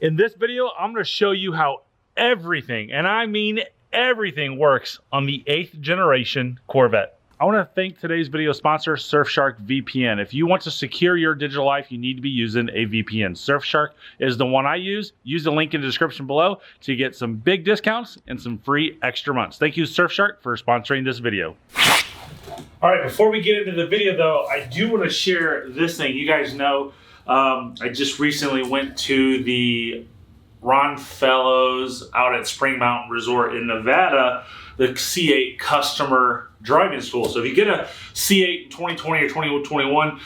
In this video, I'm going to show you how everything, and I mean everything, works on the 8th generation Corvette. I want to thank today's video sponsor, Surfshark VPN. If you want to secure your digital life, you need to be using a VPN. Surfshark is the one I use. Use the link in the description below to get some big discounts and some free extra months. Thank you, Surfshark, for sponsoring this video. All right, before we get into the video though, I do want to share this thing. You guys know I just recently went to the Ron Fellows out at Spring Mountain Resort in Nevada, the C8 customer driving school. So if you get a C8 in 2020 or 2021,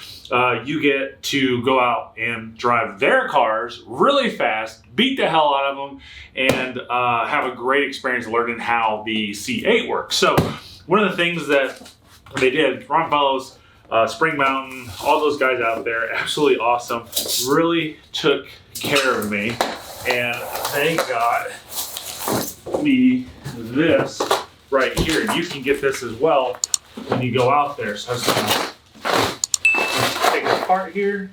you get to go out and drive their cars really fast, beat the hell out of them, and have a great experience learning how the C8 works. So one of the things that they did, Ron Fellows, Spring Mountain, all those guys out there, absolutely awesome, really took care of me. And they got me this right here. And you can get this as well when you go out there. So I was gonna take it apart here.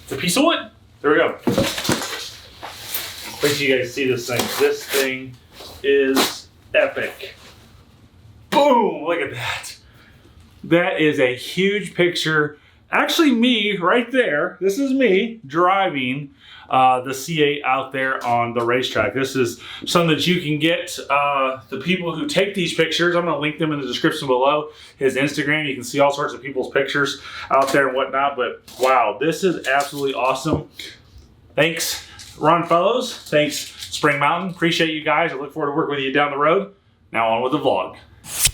It's a piece of wood. There we go. Wait till you guys see this thing. This thing is epic. Boom! Look at that. That is a huge picture. Actually, me right there. This is me driving the C8 out there on the racetrack. This is something that you can get the people who take these pictures. I'm going to link them in the description below. His Instagram. You can see all sorts of people's pictures out there and whatnot. But wow, this is absolutely awesome. Thanks, Ron Fellows. Thanks, Spring Mountain. Appreciate you guys. I look forward to working with you down the road. Now on with the vlog.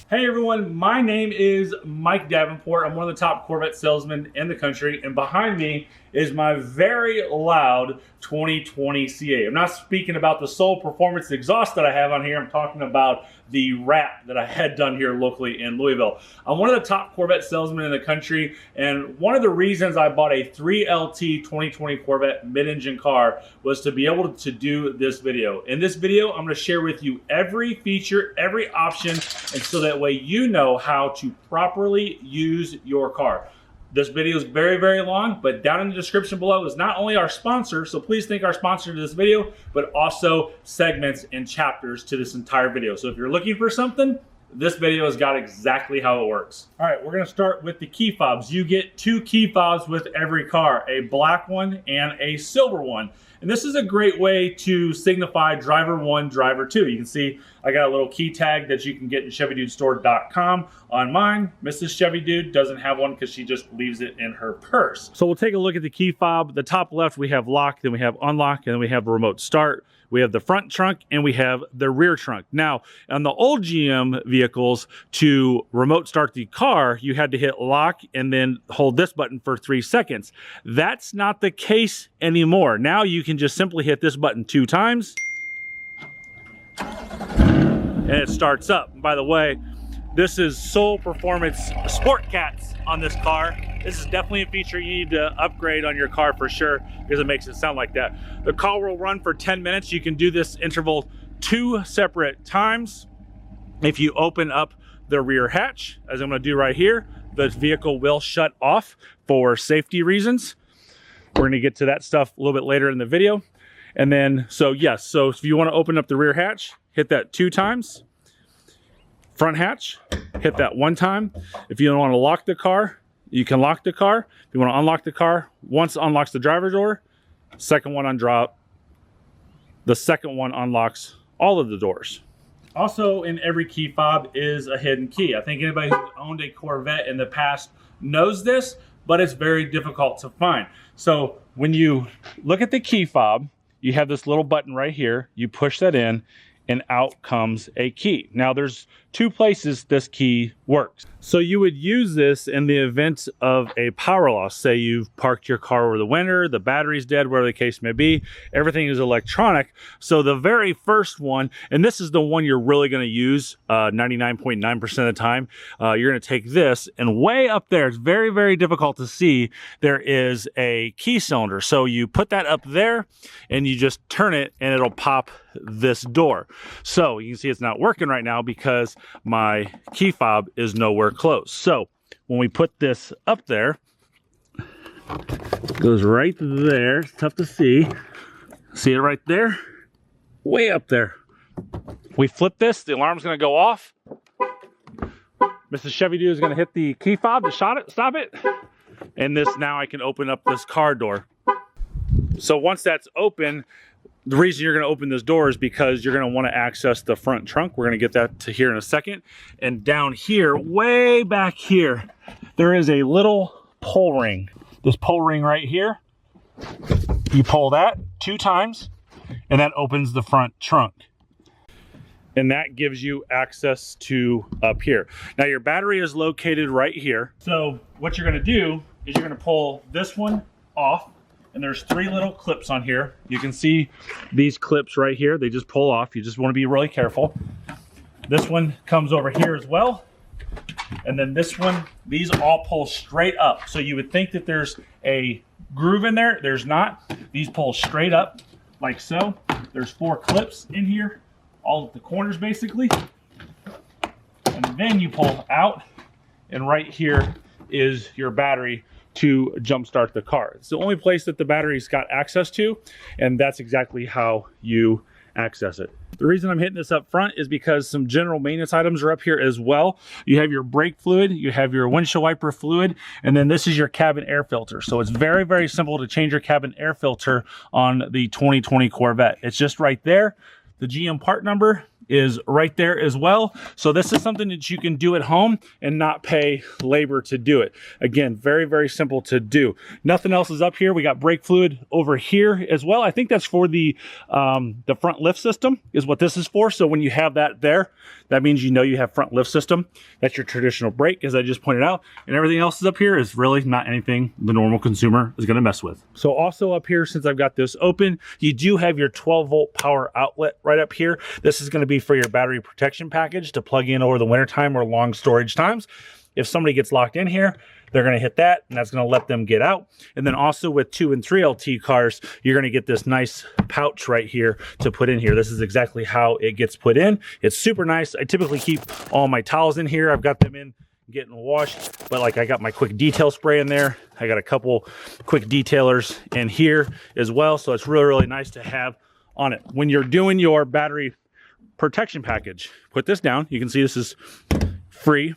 Hey everyone, my name is Mike Davenport. I'm one of the top Corvette salesmen in the country, and behind me is my very loud 2020 C8. I'm not speaking about the Soul Performance exhaust that I have on here. I'm talking about the wrap that I had done here locally in Louisville. I'm one of the top Corvette salesmen in the country, and one of the reasons I bought a 3LT 2020 Corvette mid-engine car was to be able to do this video. In this video, I'm going to share with you every feature, every option, and so that way you know how to properly use your car. This video is very, very long, but down in the description below is not only our sponsor, so please thank our sponsor to this video, but also segments and chapters to this entire video. So if you're looking for something, this video has got exactly how it works. All right, we're gonna start with the key fobs. You get 2 key fobs with every car, a black one and a silver one. And this is a great way to signify driver 1, driver 2. You can see I got a little key tag that you can get in ChevyDudeStore.com. On mine, Mrs. Chevy Dude doesn't have one because she just leaves it in her purse. So we'll take a look at the key fob. The top left, we have lock, then we have unlock, and then we have remote start. We have the front trunk and we have the rear trunk. Now, on the old GM vehicles, to remote start the car, you had to hit lock and then hold this button for 3 seconds. That's not the case anymore. Now you can just simply hit this button 2 times and it starts up. And by the way, this is Soul Performance Sport Cats on this car. This is definitely a feature you need to upgrade on your car for sure, because it makes it sound like that. The car will run for 10 minutes. You can do this interval 2 separate times. If you open up the rear hatch, as I'm gonna do right here, the vehicle will shut off for safety reasons. We're gonna get to that stuff a little bit later in the video. And then, so yes, so if you wanna open up the rear hatch, hit that 2 times. Front hatch, hit that 1 time. If you don't want to lock the car, you can lock the car. If you want to unlock the car, once it unlocks the driver door, second one undrop. The second one unlocks all of the doors. Also in every key fob is a hidden key. I think anybody who's owned a Corvette in the past knows this, but it's very difficult to find. So when you look at the key fob, you have this little button right here. You push that in, and out comes a key. Now there's 2 places this key works. So you would use this in the event of a power loss. Say you've parked your car over the winter, the battery's dead, whatever the case may be, everything is electronic. So the very first one, and this is the one you're really gonna use 99.9% of the time, you're gonna take this, and way up there, it's very, very difficult to see, there is a key cylinder. So you put that up there and you just turn it and it'll pop this door. So you can see it's not working right now because my key fob is nowhere close. So when we put this up there, it goes right there. It's tough to see. See it right there? Way up there. We flip this, the alarm's gonna go off. Mrs. Chevy Dude is gonna hit the key fob to stop it. And this, now I can open up this car door. So once that's open, the reason you're going to open this door is because you're going to want to access the front trunk. We're going to get that to here in a second. And down here, way back here, there is a little pull ring. This pull ring right here, you pull that 2 times and that opens the front trunk. And that gives you access to up here. Now your battery is located right here. So what you're going to do is you're going to pull this one off. And there's 3 little clips on here. You can see these clips right here. They just pull off. You just want to be really careful. This one comes over here as well. And then this one, these all pull straight up. So you would think that there's a groove in there. There's not. These pull straight up like so. There's 4 clips in here, all at the corners basically. And then you pull out, and right here is your battery to jumpstart the car. It's the only place that the battery's got access to, and that's exactly how you access it. The reason I'm hitting this up front is because some general maintenance items are up here as well. You have your brake fluid, you have your windshield wiper fluid, and then this is your cabin air filter. So it's very, very simple to change your cabin air filter on the 2020 Corvette. It's just right there. The GM part number is right there as well. So this is something that you can do at home and not pay labor to do it. Again, very, very simple to do. Nothing else is up here. We got brake fluid over here as well. I think that's for the front lift system is what this is for. So when you have that there, that means you know you have front lift system. That's your traditional brake, as I just pointed out. And everything else is up here is really not anything the normal consumer is going to mess with. So also up here, since I've got this open, you do have your 12-volt power outlet right up here. This is going to be for your battery protection package to plug in over the wintertime or long storage times. If somebody gets locked in here, they're going to hit that, and that's going to let them get out. And then also with 2 and 3 LT cars, you're going to get this nice pouch right here to put in here. This is exactly how it gets put in. It's super nice. I typically keep all my towels in here. I've got them in getting washed, but like I got my quick detail spray in there. I got a couple quick detailers in here as well. So it's really, really nice to have on it. When you're doing your battery protection package, put this down. You can see this is free.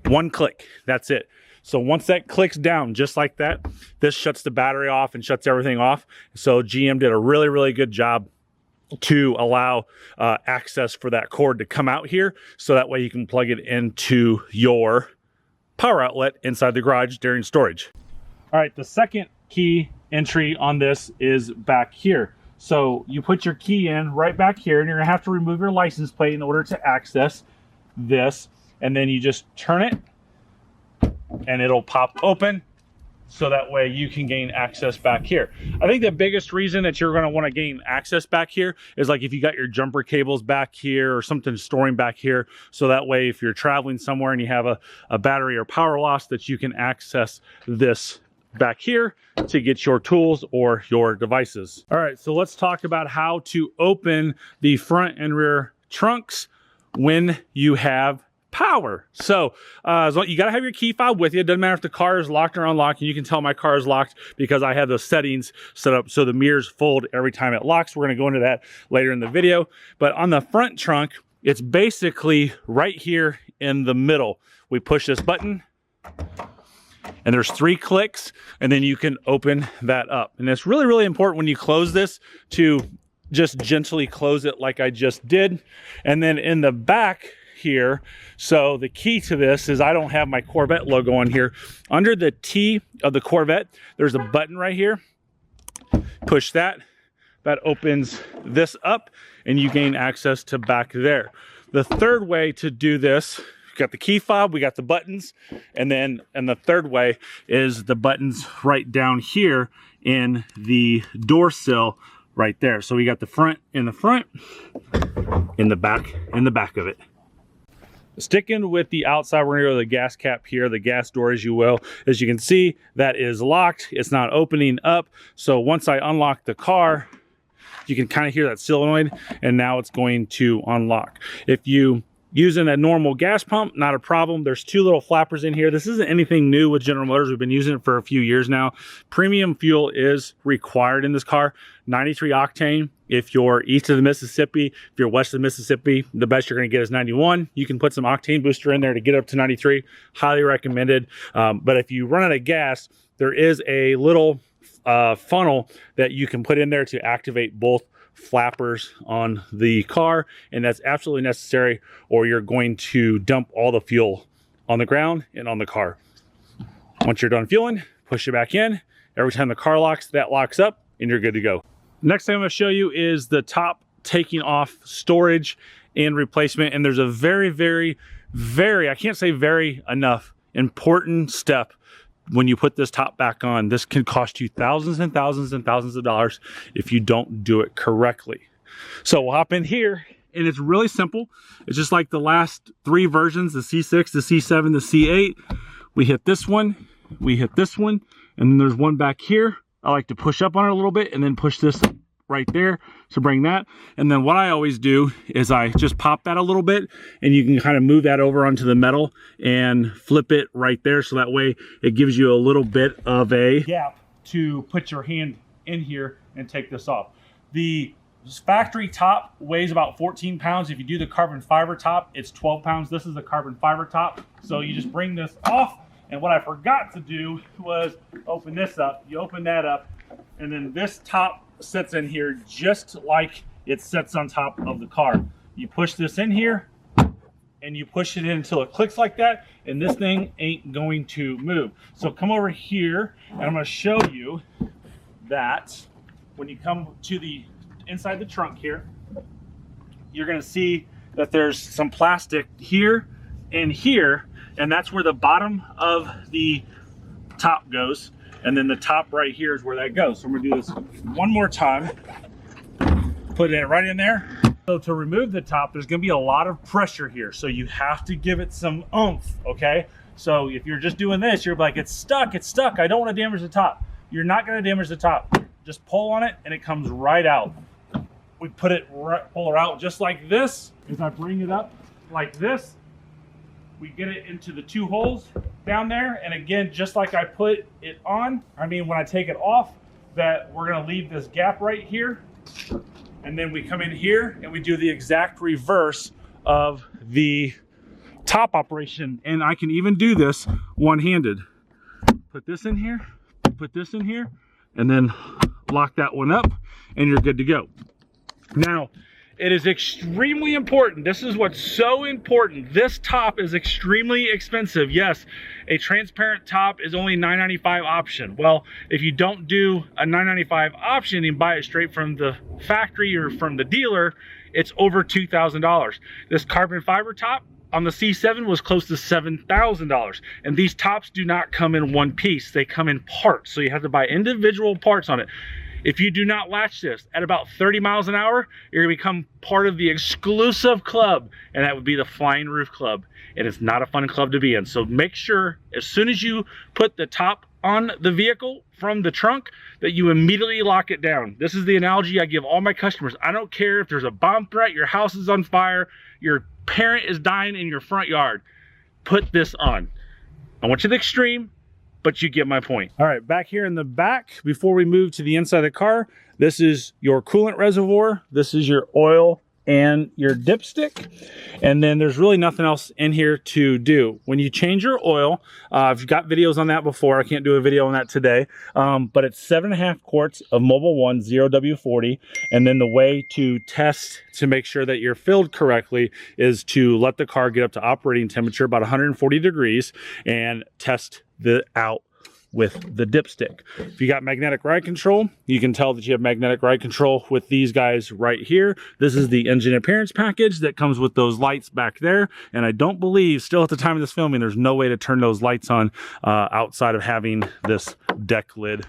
1 click, that's it. So once that clicks down just like that, this shuts the battery off and shuts everything off. So GM did a really, really good job to allow access for that cord to come out here. So that way you can plug it into your power outlet inside the garage during storage. All right, the second key entry on this is back here. So you put your key in right back here, and you're gonna have to remove your license plate in order to access this. And then you just turn it and it'll pop open. So that way you can gain access back here. I think the biggest reason that you're gonna wanna gain access back here is like if you got your jumper cables back here or something storing back here. So that way if you're traveling somewhere and you have a battery or power loss, that you can access this back here to get your tools or your devices. All right, so let's talk about how to open the front and rear trunks when you have power. So you got to have your key fob with you. It doesn't matter if the car is locked or unlocked, and you can tell my car is locked because I have those settings set up so the mirrors fold every time it locks. We're going to go into that later in the video. But on the front trunk, it's basically right here in the middle. We push this button and there's 3 clicks, and then you can open that up. And it's really, really important when you close this to just gently close it like I just did. And then in the back here, so the key to this is I don't have my Corvette logo on here. Under the T of the Corvette, there's a button right here. Push that. That opens this up, and you gain access to back there. The third way to do this, we got the key fob, we got the buttons, and the third way is the buttons right down here in the door sill right there. So we got the front in the front, in the back of it. Sticking with the outside, we're gonna go to the gas cap here, the gas door, as you will. As you can see, that is locked. It's not opening up. So once I unlock the car, you can kind of hear that solenoid, and now it's going to unlock. If you using a normal gas pump, not a problem. There's 2 little flappers in here. This isn't anything new with General Motors. We've been using it for a few years now. Premium fuel is required in this car. 93 octane. If you're east of the Mississippi, if you're west of the Mississippi, the best you're going to get is 91. You can put some octane booster in there to get up to 93. Highly recommended. But if you run out of gas, there is a little funnel that you can put in there to activate both flappers on the car, and that's absolutely necessary, or you're going to dump all the fuel on the ground and on the car. Once you're done fueling, push it back in. Every time the car locks, that locks up and you're good to go. Next thing I'm going to show you is the top taking off storage and replacement, and there's a very, I can't say very enough, important step. When you put this top back on, this can cost you thousands and thousands and thousands of dollars if you don't do it correctly. So we'll hop in here, and it's really simple. It's just like the last 3 versions, the C6, the C7, the C8. We hit this one, we hit this one, and then there's one back here. I like to push up on it a little bit and then push this right there to bring that. And then what I always do is I just pop that a little bit, and you can kind of move that over onto the metal and flip it right there, so that way it gives you a little bit of a gap to put your hand in here and take this off. The factory top weighs about 14 pounds. If you do the carbon fiber top, it's 12 pounds. This is a carbon fiber top. So you just bring this off, and what I forgot to do was open this up. You open that up, and then this top sits in here just like it sits on top of the car. You push this in here, and you push it in until it clicks like that, and this thing ain't going to move. So come over here, and I'm going to show you that when you come to the inside the trunk here, you're going to see that there's some plastic here and here, and that's where the bottom of the top goes. And then the top right here is where that goes. So I'm gonna do this one more time. Put it right in there. So to remove the top, there's gonna be a lot of pressure here. So you have to give it some oomph, okay? So if you're just doing this, you're like, it's stuck, I don't wanna damage the top. You're not gonna damage the top. Just pull on it and it comes right out. We put it right, pull her out just like this. As I bring it up like this, we get it into the 2 holes down there, and again, just like I put it on, when I take it off, that we're gonna leave this gap right here, and then we come in here and we do the exact reverse of the top operation, and I can even do this one-handed. Put this in here, put this in here, and then lock that one up, and you're good to go. Now, it is extremely important. This is what's so important. This top is extremely expensive. Yes, a transparent top is only $9.95 option. Well, if you don't do a $9.95 option and buy it straight from the factory or from the dealer, it's over $2,000. This carbon fiber top on the C7 was close to $7,000. And these tops do not come in one piece. They come in parts. So you have to buy individual parts on it. If you do not latch this at about 30 miles an hour, you're gonna become part of the exclusive club, and that would be the Flying Roof Club. And it's not a fun club to be in. So make sure as soon as you put the top on the vehicle from the trunk that you immediately lock it down. This is the analogy I give all my customers. I don't care if there's a bomb threat, your house is on fire, your parent is dying in your front yard. Put this on. I want you to the extreme, but you get my point. All right, back here in the back, before we move to the inside of the car, this is your coolant reservoir, this is your oil and your dipstick, and then there's really nothing else in here to do. When you change your oil, I've got videos on that before, I can't do a video on that today, but it's 7.5 quarts of Mobil 1 0W40, and then the way to test to make sure that you're filled correctly is to let the car get up to operating temperature, about 140 degrees, and test out with the dipstick. If you got magnetic ride control, you can tell that you have magnetic ride control with these guys right here. This is the engine appearance package that comes with those lights back there, and I don't believe, still at the time of this filming, there's no way to turn those lights on outside of having this deck lid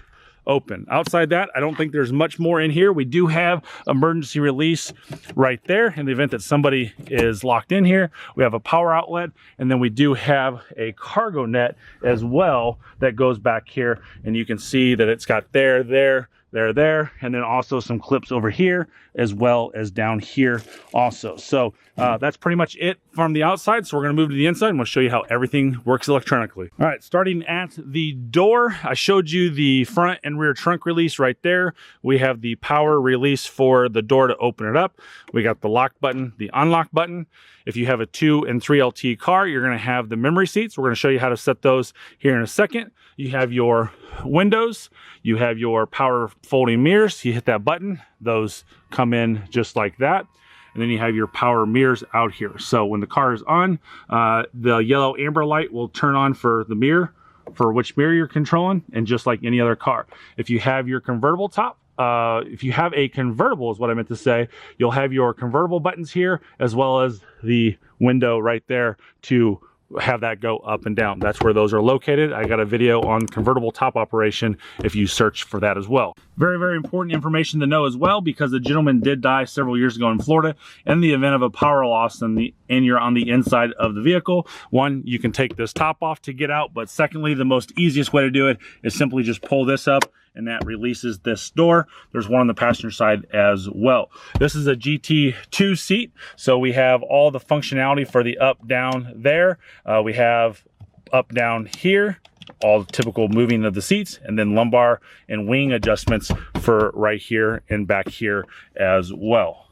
open. Outside that, I don't think there's much more in here. We do have emergency release right there in the event that somebody is locked in here. We have a power outlet, and then we do have a cargo net as well that goes back here, and you can see that it's got there, there, and then also some clips over here as well as down here also. So that's pretty much it from the outside. So we're going to move to the inside and we'll show you how everything works electronically. All right, starting at the door, I showed you the front and rear trunk release right there. We have the power release for the door to open it up. We got the lock button, the unlock button. If you have a 2 and 3LT car, you're going to have the memory seats. We're going to show you how to set those here in a second. You have your windows, you have your power folding mirrors. You hit that button, those come in just like that. And then you have your power mirrors out here. So when the car is on, the yellow amber light will turn on for the mirror, for which mirror you're controlling, and just like any other car. If you have your convertible top, if you have a convertible is what I meant to say, you'll have your convertible buttons here as well as the window right there to have that go up and down. That's where those are located. I got a video on Convertible Top Operation if you search for that as well. Very, very important information to know as well, because a gentleman did die several years ago in Florida in the event of a power loss and you're on the inside of the vehicle. One, you can take this top off to get out, but secondly, the most easiest way to do it is simply just pull this up and that releases this door. There's one on the passenger side as well. This is a GT2 seat, so we have all the functionality for the up, down there. We have up, down here, all the typical moving of the seats, and then lumbar and wing adjustments for right here and back here as well.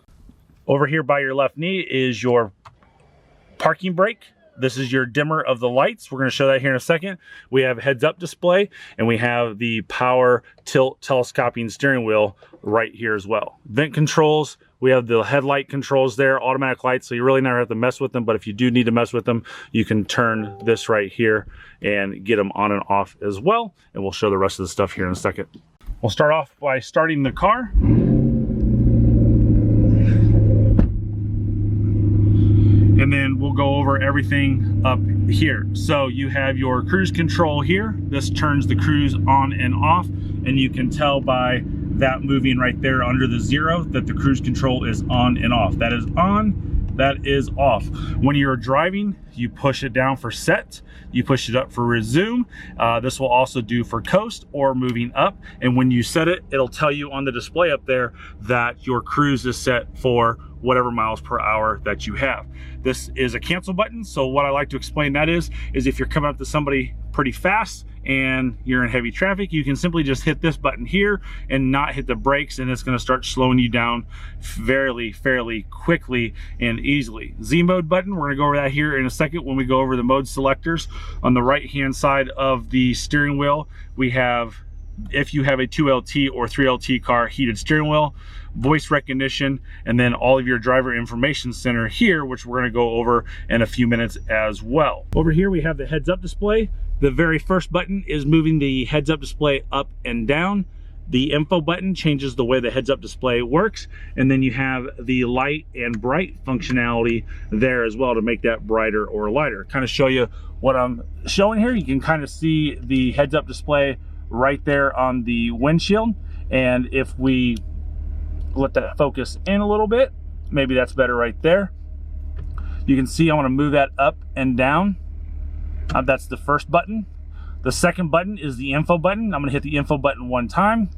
Over here by your left knee is your parking brake. This is your dimmer of the lights. We're going to show that here in a second. We have heads-up display, and we have the power tilt telescoping steering wheel right here as well. Vent controls, we have the headlight controls there, automatic lights, so you really never have to mess with them, but if you do need to mess with them, you can turn this right here and get them on and off as well, and we'll show the rest of the stuff here in a second. We'll start off by starting the car. And then we'll go over everything up here. So you have your cruise control here. This turns the cruise on and off, and you can tell by that moving right there under the 0 that the cruise control is on and off. That is on, that is off. When you're driving, you push it down for set, you push it up for resume. This will also do for coast or moving up. And when you set it, it'll tell you on the display up there that your cruise is set for whatever miles per hour that you have. This is a cancel button. So what I like to explain that is if you're coming up to somebody pretty fast and you're in heavy traffic, you can simply just hit this button here and not hit the brakes, and it's going to start slowing you down fairly quickly and easily. Z mode button, we're going to go over that here in a second when we go over the mode selectors. On the right hand side of the steering wheel, we have, if you have a 2LT or 3LT car, heated steering wheel, voice recognition, and then all of your driver information center here, which we're going to go over in a few minutes as well. Over here we have the heads-up display. The very first button is moving the heads-up display up and down. The info button changes the way the heads-up display works, and then you have the light and bright functionality there as well to make that brighter or lighter. Kind of show you what I'm showing here. You can kind of see the heads-up display right there on the windshield, and if we let that focus in a little bit, maybe that's better right there. You can see I want to move that up and down. That's the first button. The second button is the info button. I'm going to hit the info button one time,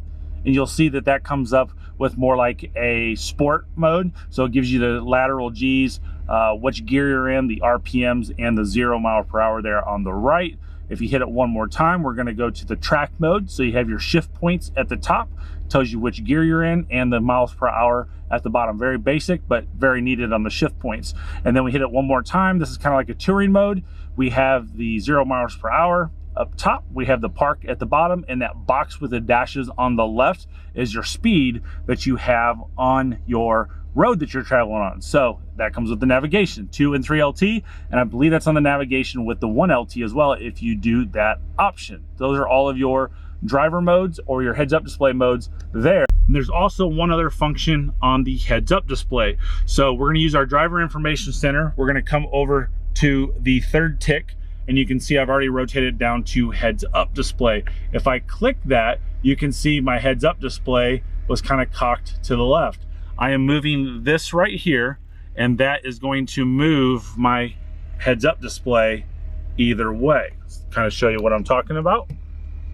and you'll see that that comes up with more like a sport mode. So it gives you the lateral G's, which gear you're in, the RPMs, and the 0 mile per hour there on the right. If you hit it one more time, we're going to go to the track mode. So you have your shift points at the top, tells you which gear you're in, and the miles per hour at the bottom. Very basic, but very needed on the shift points. And then we hit it one more time. This is kind of like a touring mode. We have the 0 miles per hour up top. We have the park at the bottom, and that box with the dashes on the left is your speed that you have on your road that you're traveling on. So that comes with the navigation, 2 and 3LT, and I believe that's on the navigation with the 1LT as well if you do that option. Those are all of your driver modes or your heads-up display modes there. And there's also one other function on the heads-up display. So we're going to use our driver information center. We're going to come over to the third tick, and you can see I've already rotated down to heads-up display. If I click that, you can see my heads-up display was kind of cocked to the left. I am moving this right here, and that is going to move my heads-up display either way. Kind of show you what I'm talking about.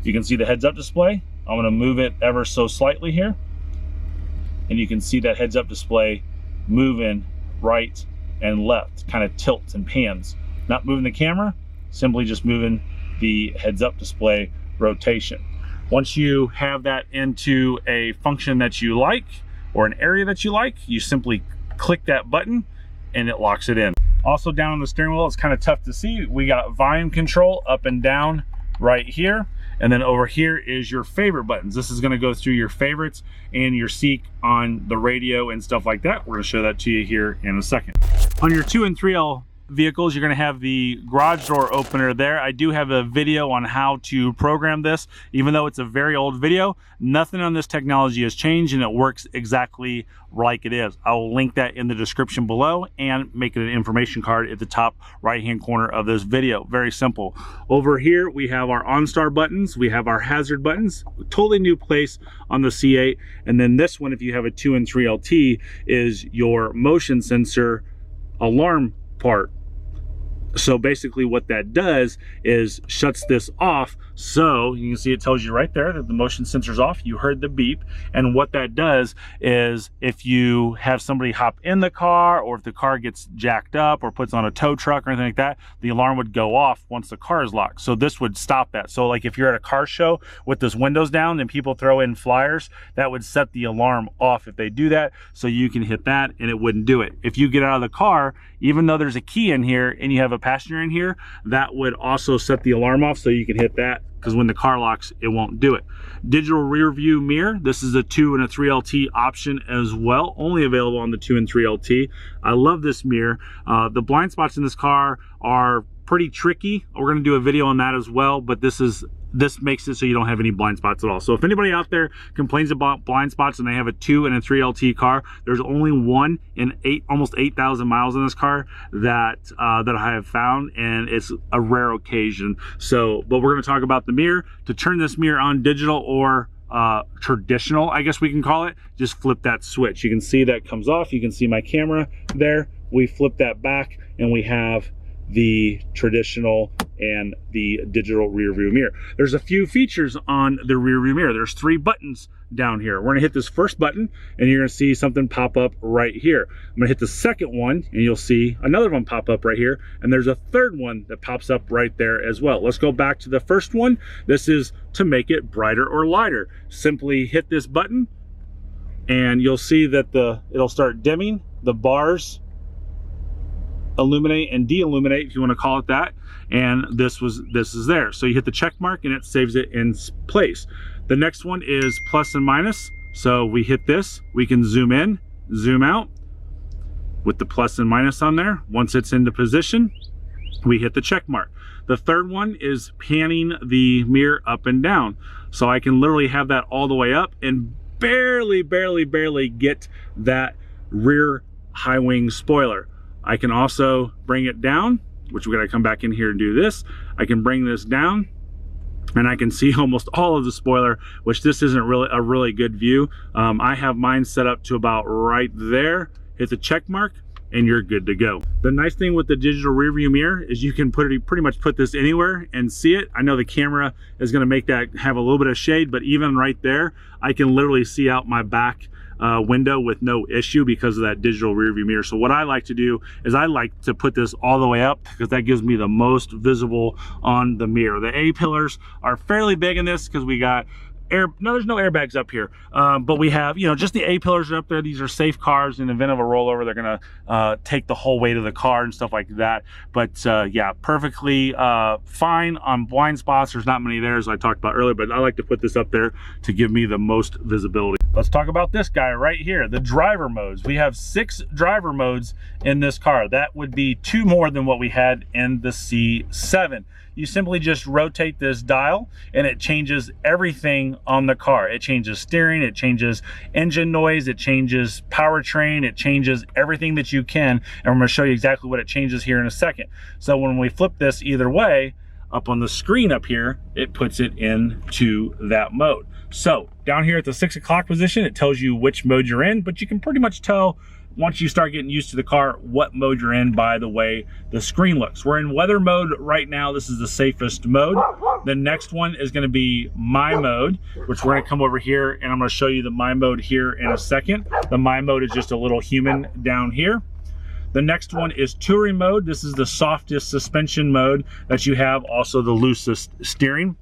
You can see the heads-up display I'm gonna move it ever so slightly here. And you can see that heads up display moving right and left, kind of tilts and pans. Not moving the camera, simply just moving the heads up display rotation. Once you have that into a function that you like, or an area that you like, you simply click that button and it locks it in. Also down on the steering wheel, it's kind of tough to see. We got volume control up and down right here. And then over here is your favorite buttons. This is gonna go through your favorites and your seek on the radio and stuff like that. We're gonna show that to you here in a second. On your 2 and 3L vehicles, you're gonna have the garage door opener there. I do have a video on how to program this. Even though it's a very old video, nothing on this technology has changed and it works exactly like it is. I will link that in the description below and make it an information card at the top right hand corner of this video. Very simple. Over here we have our OnStar buttons, we have our hazard buttons, totally new place on the C8. And then this one, if you have a 2 and 3LT, is your motion sensor alarm part. So basically what that does is shuts this off. So you can see it tells you right there that the motion sensor's off. You heard the beep. And what that does is if you have somebody hop in the car, or if the car gets jacked up or puts on a tow truck or anything like that, the alarm would go off once the car is locked. So this would stop that. So like if you're at a car show with those windows down and people throw in flyers, that would set the alarm off if they do that. So you can hit that and it wouldn't do it. If you get out of the car, even though there's a key in here and you have a passenger in here, that would also set the alarm off, so you can hit that, because when the car locks, it won't do it. Digital rear view mirror. This is a 2 and a 3LT option as well, only available on the 2 and 3LT. I love this mirror. The blind spots in this car are pretty tricky. We're going to do a video on that as well, but this makes it so you don't have any blind spots at all. So if anybody out there complains about blind spots and they have a 2 and a 3LT car, there's only one in almost 8,000 miles in this car that I have found, and it's a rare occasion. So, but we're going to talk about the mirror. To turn this mirror on digital or traditional, I guess we can call it, just flip that switch. You can see that comes off. You can see my camera there. We flip that back and we have the traditional and the digital rear view mirror. There's a few features on the rear view mirror. There's 3 buttons down here. We're gonna hit this first button and you're gonna see something pop up right here. I'm gonna hit the second one and you'll see another one pop up right here. And there's a third one that pops up right there as well. Let's go back to the first one. This is to make it brighter or lighter. Simply hit this button and you'll see that it'll start dimming. The bars illuminate and de-illuminate, if you want to call it that, and this is there. So you hit the check mark and it saves it in place. The next one is plus and minus. So we hit this, we can zoom in, zoom out with the plus and minus on there. Once it's into position, we hit the check mark. The third one is panning the mirror up and down. So I can literally have that all the way up and barely get that rear high wing spoiler. I can also bring it down, which we're gonna come back in here and do this. I can bring this down and I can see almost all of the spoiler, which this isn't really a really good view. I have mine set up to about right there. Hit the check mark and you're good to go. The nice thing with the digital rear view mirror is you can pretty much put this anywhere and see it. I know the camera is gonna make that have a little bit of shade, but even right there, I can literally see out my back window with no issue because of that digital rear view mirror. So what I like to do is I like to put this all the way up because that gives me the most visible on the mirror. The A-pillars are fairly big in this because we got there's no airbags up here, but we have, just the A-pillars are up there. These are safe cars. In the event of a rollover, they're gonna take the whole weight of the car and stuff like that. But yeah, perfectly fine on blind spots. There's not many there, as I talked about earlier, but I like to put this up there to give me the most visibility. Let's talk about this guy right here, the driver modes. We have 6 driver modes in this car. That would be 2 more than what we had in the C7. You simply just rotate this dial and it changes everything on the car. It changes steering, it changes engine noise, it changes powertrain, it changes everything that you can. And I'm gonna show you exactly what it changes here in a second. So when we flip this either way, up on the screen up here, it puts it into that mode. So down here at the 6 o'clock position, it tells you which mode you're in, but you can pretty much tell once you start getting used to the car, what mode you're in by the way the screen looks. We're in weather mode right now. This is the safest mode. The next one is going to be my mode, which we're going to come over here and I'm going to show you the my mode here in a second. The my mode is just a little human down here. The next one is touring mode. This is the softest suspension mode that you have, also the loosest steering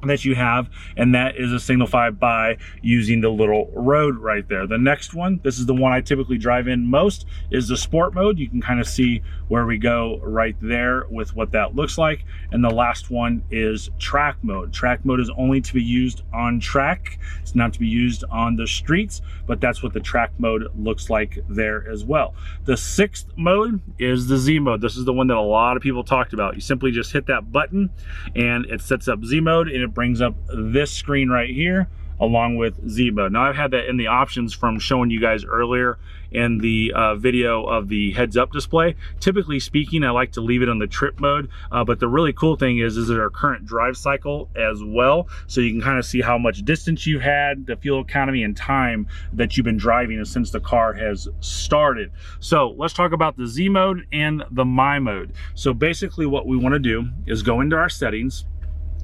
that you have, and that is a signified by using the little road right there. The next one, this is the one I typically drive in most, is the sport mode. You can kind of see where we go right there with what that looks like. And the last one is track mode. Track mode is only to be used on track. It's not to be used on the streets, but that's what the track mode looks like there as well. The sixth mode is the Z mode. This is the one that a lot of people talked about. You simply just hit that button and it sets up Z mode, and it brings up this screen right here along with Z mode. Now I've had that in the options from showing you guys earlier in the video of the heads up display. Typically speaking, I like to leave it on the trip mode, but the really cool thing is our current drive cycle as well. So you can kind of see how much distance you've had, the fuel economy and time that you've been driving since the car has started. So let's talk about the Z mode and the my mode. So basically what we want to do is go into our settings.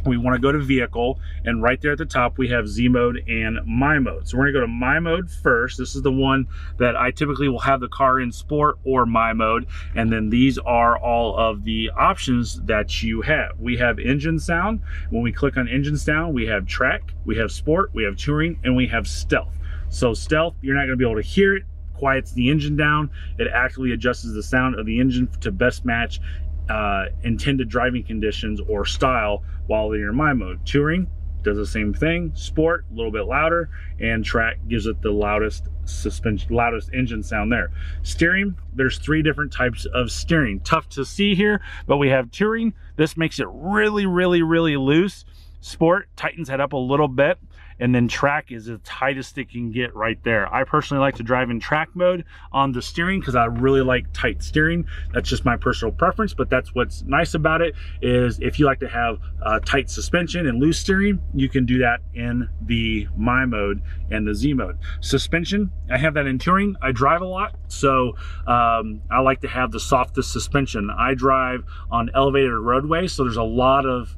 We want to go to vehicle, and right there at the top we have Z mode and my mode. So we're going to go to my mode first. This is the one that I typically will have the car in sport or my mode, and then these are all of the options that you have. We have engine sound. When we click on engine sound, we have track, we have sport, we have touring, and we have stealth. So stealth, you're not going to be able to hear it, quiets the engine down. It actively adjusts the sound of the engine to best match intended driving conditions or style while they're in my mode. Touring does the same thing. Sport, a little bit louder, and track gives it the loudest engine sound there. Steering, there's 3 different types of steering. Tough to see here, but we have touring. This makes it really, really, really loose. Sport tightens it up a little bit, and then track is the tightest it can get right there. I personally like to drive in track mode on the steering because I really like tight steering. That's just my personal preference, but that's what's nice about it, is if you like to have tight suspension and loose steering, you can do that in the my mode and the Z mode. Suspension, I have that in touring. I drive a lot, so I like to have the softest suspension. I drive on elevated roadways, so there's a lot of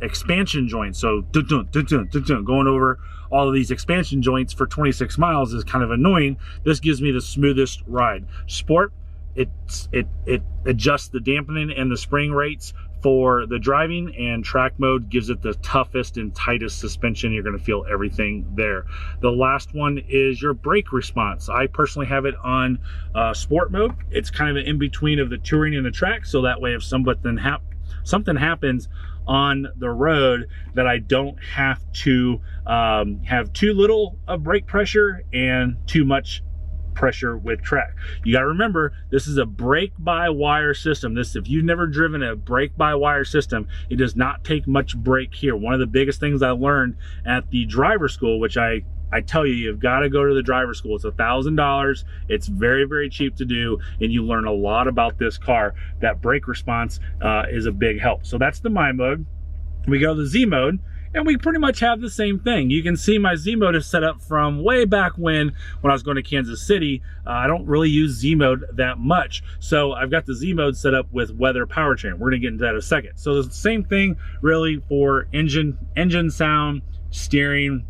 expansion joints, so going over all of these expansion joints for 26 miles is kind of annoying. This gives me the smoothest ride. Sport, it adjusts the dampening and the spring rates for the driving, and track mode gives it the toughest and tightest suspension. You're going to feel everything there. The last one is your brake response. I personally have it on sport mode. It's kind of an in between of the touring and the track, so that way if something happens on the road, that I don't have to have too little of brake pressure and too much pressure with track. You got to remember, this is a brake-by-wire system. If you've never driven a brake-by-wire system, it does not take much brake here. One of the biggest things I learned at the driver school, which I tell you, you've got to go to the driver school. It's $1,000. It's very, very cheap to do, and you learn a lot about this car. That brake response is a big help. So that's the my mode. We go to the Z mode, and we pretty much have the same thing. You can see my Z mode is set up from way back when I was going to Kansas City. I don't really use Z mode that much. So I've got the Z mode set up with weather powertrain. We're going to get into that in a second. So it's the same thing really for engine sound, steering,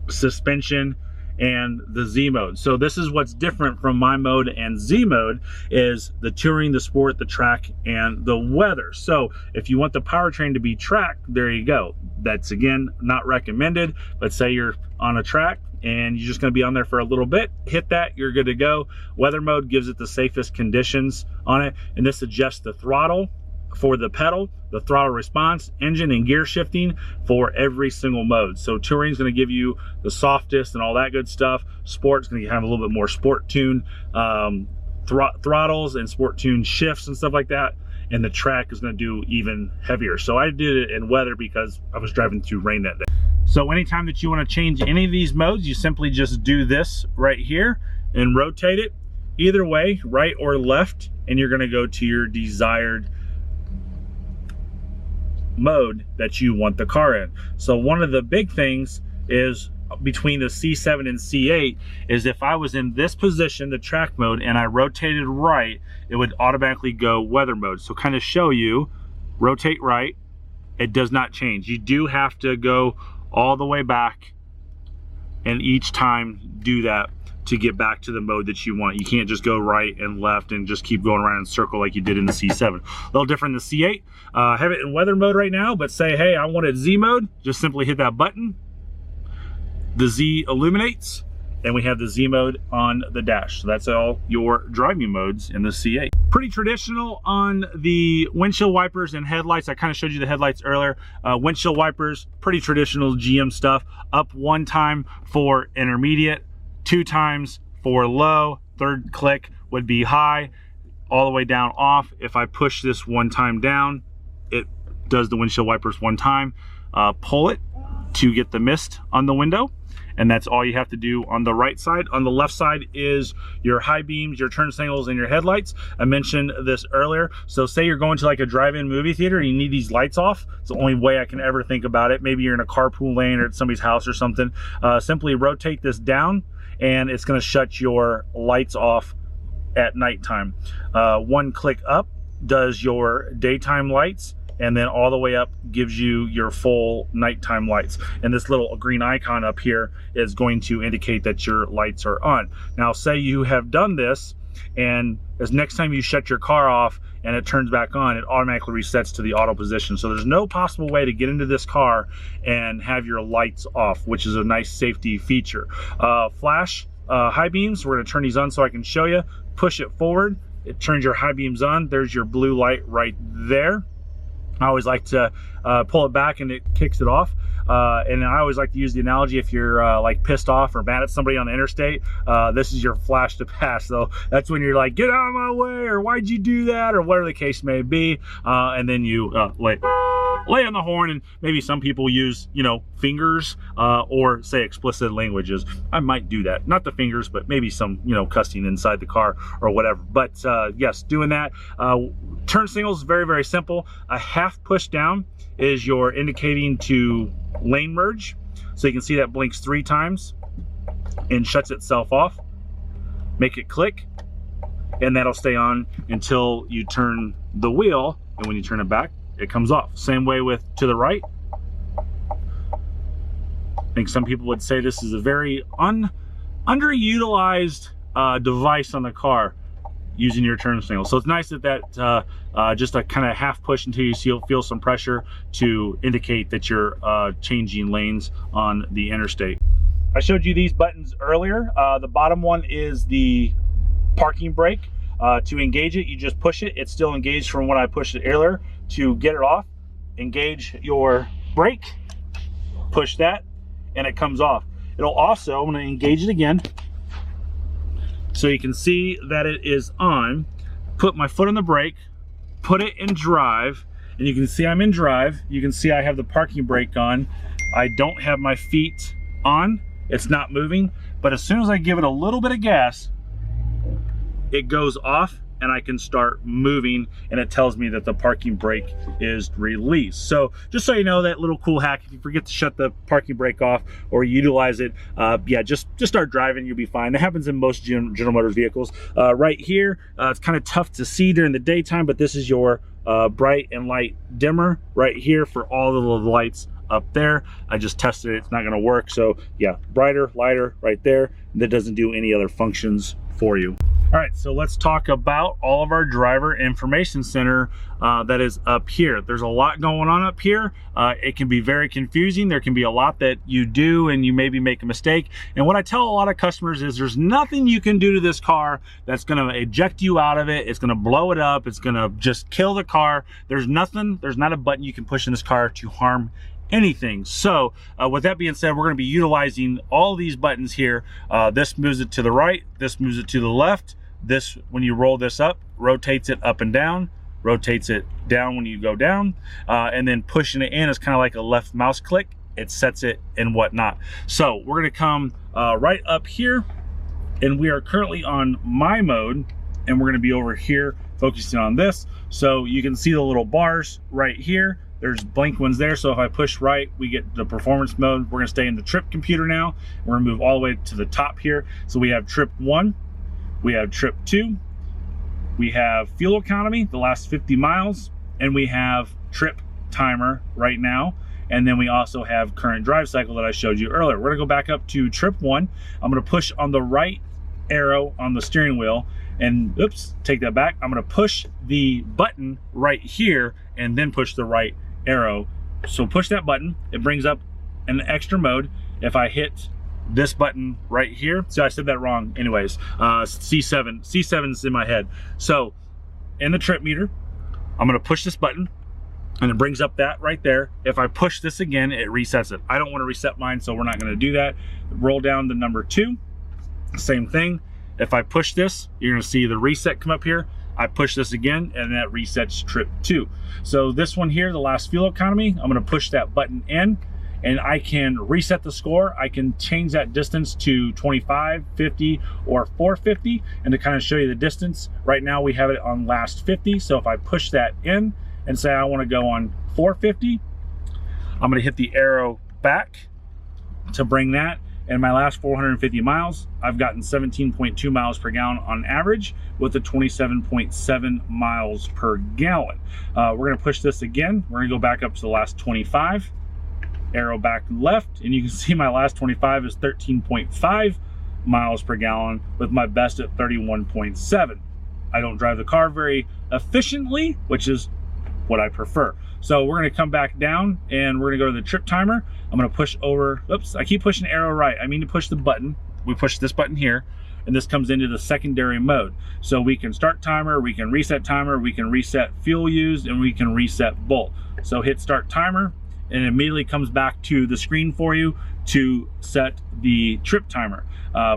suspension, and the Z mode. So this is what's different from my mode and Z mode, is the touring, the sport, the track, and the weather. So if you want the powertrain to be track, there you go. That's again not recommended, but say you're on a track and you're just going to be on there for a little bit, hit that, you're good to go. Weather mode gives it the safest conditions on it, and this adjusts the throttle for the pedal, the throttle response, engine, and gear shifting for every single mode. So touring is going to give you the softest and all that good stuff. Sport's going to have a little bit more sport tune throttles and sport tune shifts and stuff like that. And the track is going to do even heavier. So I did it in weather because I was driving through rain that day. So anytime that you want to change any of these modes, you simply just do this right here and rotate it either way, right or left, and you're going to go to your desired mode that you want the car in. So one of the big things is between the C7 and C8 is if I was in this position, the track mode, and I rotated right, it would automatically go weather mode. So kind of show you, rotate right, it does not change. You do have to go all the way back and each time do that to get back to the mode that you want. You can't just go right and left and just keep going around in a circle like you did in the C7. A little different in the C8. I have it in weather mode right now, but say, hey, I want it Z mode, just simply hit that button. The Z illuminates, and we have the Z mode on the dash. So that's all your driving modes in the C8. Pretty traditional on the windshield wipers and headlights. I kind of showed you the headlights earlier. Windshield wipers, pretty traditional GM stuff. Up 1 time for intermediate, 2 times for low, 3rd click would be high, all the way down off. If I push this 1 time down, it does the windshield wipers 1 time. Pull it to get the mist on the window, and that's all you have to do on the right side. On the left side is your high beams, your turn signals, and your headlights. I mentioned this earlier. So say you're going to like a drive-in movie theater and you need these lights off. It's the only way I can ever think about it. Maybe you're in a carpool lane or at somebody's house or something. Simply rotate this down and it's gonna shut your lights off at nighttime. 1 click up does your daytime lights, and then all the way up gives you your full nighttime lights. And this little green icon up here is going to indicate that your lights are on. Now, say you have done this, and as next time you shut your car off and it turns back on, it automatically resets to the auto position. So there's no possible way to get into this car and have your lights off, which is a nice safety feature. Flash high beams, we're gonna turn these on so I can show you. Push it forward, it turns your high beams on. There's your blue light right there. I always like to pull it back and it kicks it off. And I always like to use the analogy, if you're like pissed off or mad at somebody on the interstate, this is your flash to pass. So that's when you're like, get out of my way, or why'd you do that, or whatever the case may be. And then you lay on the horn, and maybe some people use, you know, fingers or say explicit languages. I might do that, not the fingers, but maybe some, you know, cussing inside the car or whatever. But yes, doing that. Turn signals, very, very simple. A half push down is your indicating to lane merge. So you can see that blinks 3 times and shuts itself off. Make it click, and that'll stay on until you turn the wheel, and when you turn it back, it comes off. Same way with to the right. I think some people would say this is a very underutilized device on the car, using your turn signal. So it's nice that just a kind of half push until you feel some pressure to indicate that you're changing lanes on the interstate. I showed you these buttons earlier. The bottom one is the parking brake. To engage it, you just push it. It's still engaged from when I pushed it earlier. To get it off, engage your brake, push that, and it comes off. It'll also, I'm going to engage it again so you can see that it is on. Put my foot on the brake, put it in drive, and you can see I'm in drive. You can see I have the parking brake on. I don't have my feet on. It's not moving, but as soon as I give it a little bit of gas, it goes off and I can start moving, and it tells me that the parking brake is released. So just so you know, that little cool hack, if you forget to shut the parking brake off or utilize it, yeah, just start driving, you'll be fine. That happens in most General Motors vehicles. Right here, it's kind of tough to see during the daytime, but this is your bright and light dimmer right here for all of the lights up there. I just tested it, it's not gonna work. So yeah, brighter, lighter right there. That doesn't do any other functions for you. All right, so let's talk about all of our driver information center that is up here. There's a lot going on up here. It can be very confusing. There can be a lot that you do and you maybe make a mistake. And what I tell a lot of customers is there's nothing you can do to this car that's gonna eject you out of it. It's gonna blow it up. It's gonna just kill the car. There's nothing, there's not a button you can push in this car to harm anything. So with that being said, we're going to be utilizing all these buttons here. This moves it to the right, this moves it to the left. This, when you roll this up, rotates it up and down, rotates it down when you go down, and then pushing it in is kind of like a left mouse click. It sets it and whatnot. So we're going to come right up here, and we are currently on my mode, and we're going to be over here focusing on this. So you can see the little bars right here. There's blank ones there. So if I push right, we get the performance mode. We're gonna stay in the trip computer now. We're gonna move all the way to the top here. So we have trip 1, we have trip 2, we have fuel economy, the last 50 miles, and we have trip timer right now. And then we also have current drive cycle that I showed you earlier. We're gonna go back up to trip 1. I'm gonna push on the right arrow on the steering wheel, and oops, take that back. I'm gonna push the button right here and then push the right arrow. So push that button, it brings up an extra mode. If I hit this button right here, so I said that wrong anyways, C7's in my head. So in the trip meter, I'm gonna push this button and it brings up that right there. If I push this again, it resets it. I don't want to reset mine, so we're not going to do that. Roll down to number 2, same thing. If I push this, you're going to see the reset come up here. I push this again and that resets trip 2. So this one here, the last fuel economy, I'm going to push that button in and I can reset the score. I can change that distance to 25, 50, or 450. And to kind of show you the distance, right now we have it on last 50. So if I push that in and say I want to go on 450, I'm going to hit the arrow back to bring that. And my last 450 miles, I've gotten 17.2 miles per gallon on average with a 27.7 miles per gallon. We're going to push this again. We're going to go back up to the last 25, arrow back left, and you can see my last 25 is 13.5 miles per gallon with my best at 31.7. I don't drive the car very efficiently, which is what I prefer. So we're going to come back down and we're going to go to the trip timer. I'm going to push over, oops, I keep pushing arrow right. I mean to push the button. We push this button here and this comes into the secondary mode. So we can start timer, we can reset timer, we can reset fuel used, and we can reset bolt. So hit start timer and it immediately comes back to the screen for you to set the trip timer.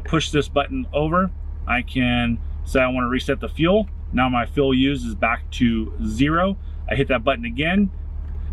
Push this button over. I can say I want to reset the fuel. Now my fuel used is back to 0. I hit that button again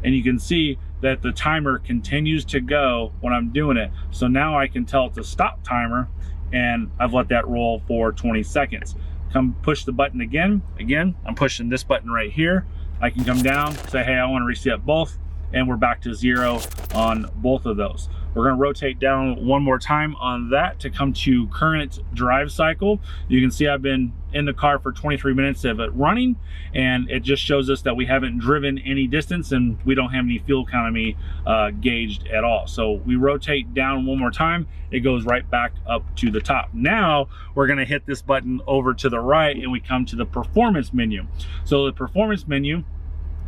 and you can see that the timer continues to go when I'm doing it. So now I can tell it to stop timer and I've let that roll for 20 seconds. Come push the button again. Again, I'm pushing this button right here. I can come down, say, hey, I want to reset both, and we're back to 0 on both of those. We're going to rotate down one more time on that to come to current drive cycle. You can see I've been in the car for 23 minutes of it running, and it just shows us that we haven't driven any distance and we don't have any fuel economy gauged at all. So we rotate down one more time, it goes right back up to the top. Now we're going to hit this button over to the right and we come to the performance menu. So the performance menu,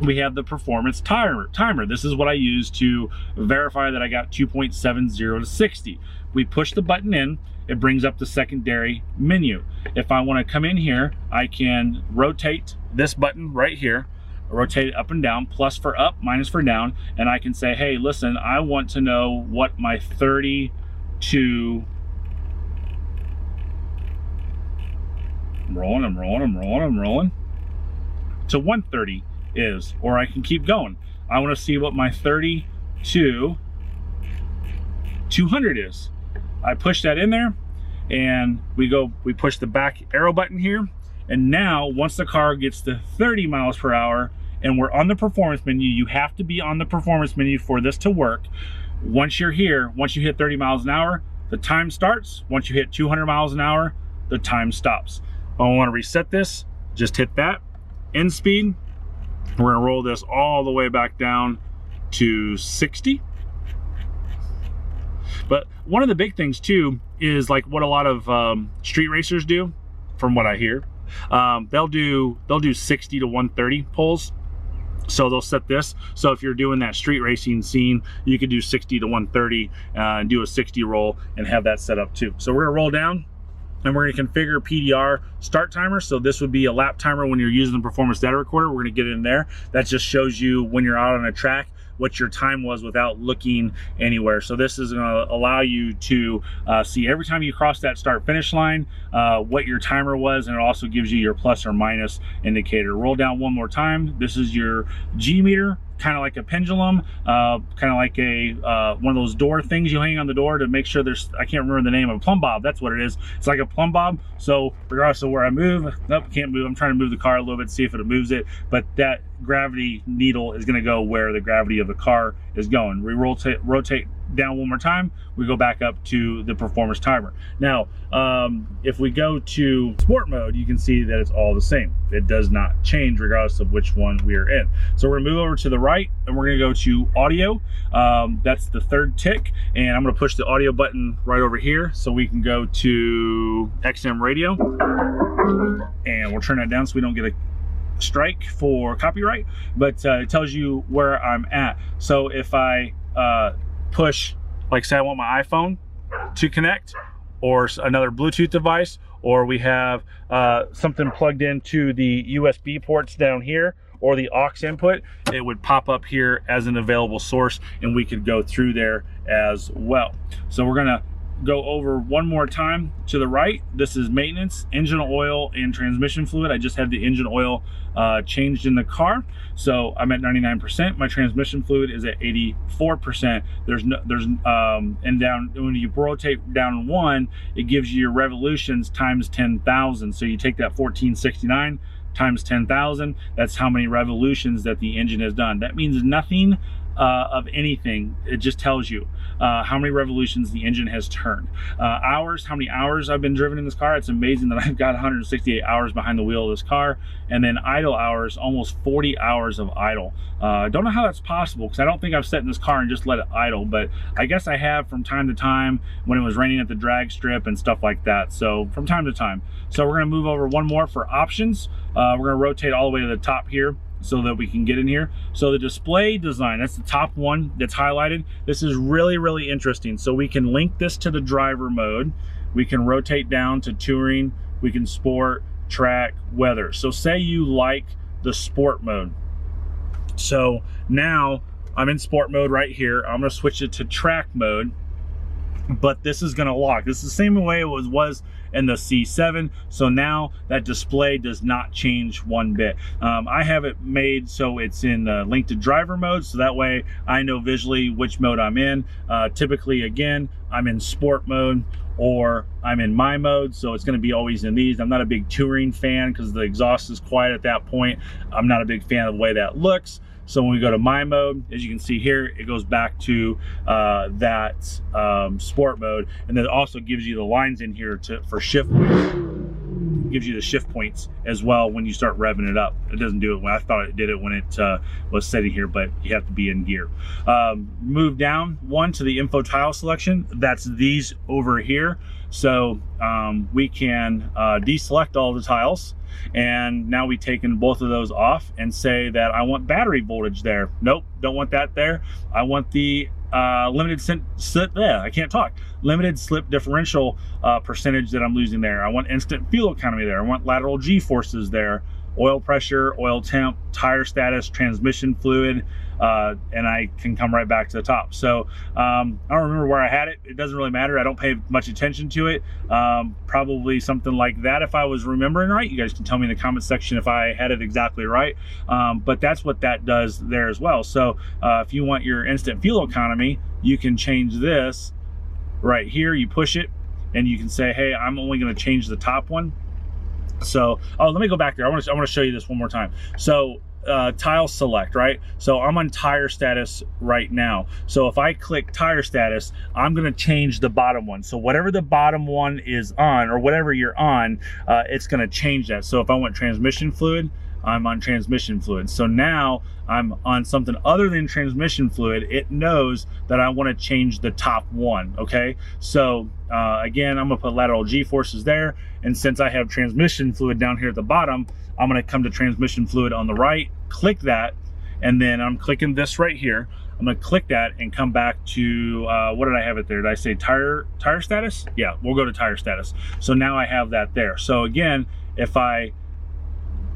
we have the performance timer. This is what I use to verify that I got 2.70 to 60. We push the button in, it brings up the secondary menu. If I want to come in here, I can rotate this button right here, rotate it up and down, plus for up, minus for down, and I can say, hey, listen, I want to know what my 30 to I'm rolling to 130 is, or I can keep going. I want to see what my 30 to 200 is. I push that in there and we push the back arrow button here, and now once the car gets to 30 miles per hour and we're on the performance menu, you have to be on the performance menu for this to work. Once you're here, once you hit 30 miles an hour, the time starts. Once you hit 200 miles an hour, the time stops. I want to reset this, just hit that, end speed. We're gonna roll this all the way back down to 60. But one of the big things too is like what a lot of street racers do, from what I hear. They'll do 60 to 130 pulls. So they'll set this. So if you're doing that street racing scene, you could do 60 to 130 and do a 60 roll and have that set up too. So we're gonna roll down and we're gonna configure PDR start timer. So this would be a lap timer when you're using the performance data recorder. We're gonna get it in there. That just shows you when you're out on a track what your time was without looking anywhere. So this is gonna allow you to see every time you cross that start finish line, what your timer was, and it also gives you your plus or minus indicator. Roll down one more time. This is your G meter kind of like a pendulum, kind of like a one of those door things you hang on the door to make sure there's, I can't remember the name of a plumb bob. That's what it is. It's like a plumb bob. So regardless of where I move, nope, can't move. I'm trying to move the car a little bit, see if it moves it. But that gravity needle is going to go where the gravity of the car is going. We rotate down one more time, we go back up to the performance timer. Now, if we go to sport mode, you can see that it's all the same. It does not change regardless of which one we are in. So we're gonna move over to the right and we're gonna go to audio. That's the third tick, and I'm gonna push the audio button right over here so we can go to XM radio. And we'll turn that down so we don't get a strike for copyright, but it tells you where I'm at. So if I push, like say I want my iPhone to connect, or another Bluetooth device, or we have something plugged into the USB ports down here, or the aux input, it would pop up here as an available source, and we could go through there as well. So we're gonna go over one more time to the right. This is maintenance, engine oil, and transmission fluid. I just had the engine oil changed in the car, so I'm at 99%. My transmission fluid is at 84%. And down, when you rotate down one, it gives you your revolutions times 10,000. So you take that 1469 times 10,000. That's how many revolutions that the engine has done. That means nothing of anything. It just tells you how many revolutions the engine has turned. Hours, how many hours I've been driven in this car. It's amazing that I've got 168 hours behind the wheel of this car. And then idle hours, almost 40 hours of idle. Don't know how that's possible, because I don't think I've sat in this car and just let it idle, but I guess I have from time to time when it was raining at the drag strip and stuff like that. So from time to time. So we're gonna move over one more for options. We're gonna rotate all the way to the top here so that we can get in here. So the display design, that's the top one that's highlighted. This is really, really interesting. So we can link this to the driver mode. We can rotate down to touring. We can sport, track, weather. So say you like the sport mode. So now I'm in sport mode right here. I'm gonna switch it to track mode, but this is gonna lock. This is the same way it was in the C7. So now that display does not change one bit. I have it made so it's in the link to driver mode, so that way I know visually which mode I'm in. Typically, again, I'm in sport mode or I'm in my mode, so it's going to be always in these. I'm not a big touring fan because the exhaust is quiet at that point. I'm not a big fan of the way that looks. So when we go to my mode, as you can see here, it goes back to that sport mode, and then it also gives you the lines in here for shift. Gives you the shift points as well when you start revving it up. It doesn't do it when I thought it did it when it was sitting here, but you have to be in gear. Move down one to the info tile selection. That's these over here. So we can deselect all the tiles. And now we've taken both of those off and say that I want battery voltage there. Nope, don't want that there. I want the limited slip, I can't talk. Limited slip differential percentage that I'm losing there. I want instant fuel economy there. I want lateral G-forces there. Oil pressure, oil temp, tire status, transmission fluid, and I can come right back to the top. So I don't remember where I had it. It doesn't really matter. I don't pay much attention to it. Probably something like that if I was remembering right. You guys can tell me in the comment section if I had it exactly right. But that's what that does there as well. So if you want your instant fuel economy, you can change this right here. You push it and you can say, hey, I'm only going to change the top one. So, oh, let me go back there. I want to show you this one more time. So tile select, right? So I'm on tire status right now. So if I click tire status, I'm going to change the bottom one. So whatever the bottom one is on, or whatever you're on, it's going to change that. So if I want transmission fluid, I'm on transmission fluid. So now I'm on something other than transmission fluid. It knows that I want to change the top one, okay? So again, I'm gonna put lateral G-forces there. And since I have transmission fluid down here at the bottom, I'm gonna come to transmission fluid on the right, click that, and then I'm clicking this right here. I'm gonna click that and come back to, what did I have it there? Did I say tire status? Yeah, we'll go to tire status. So now I have that there. So again,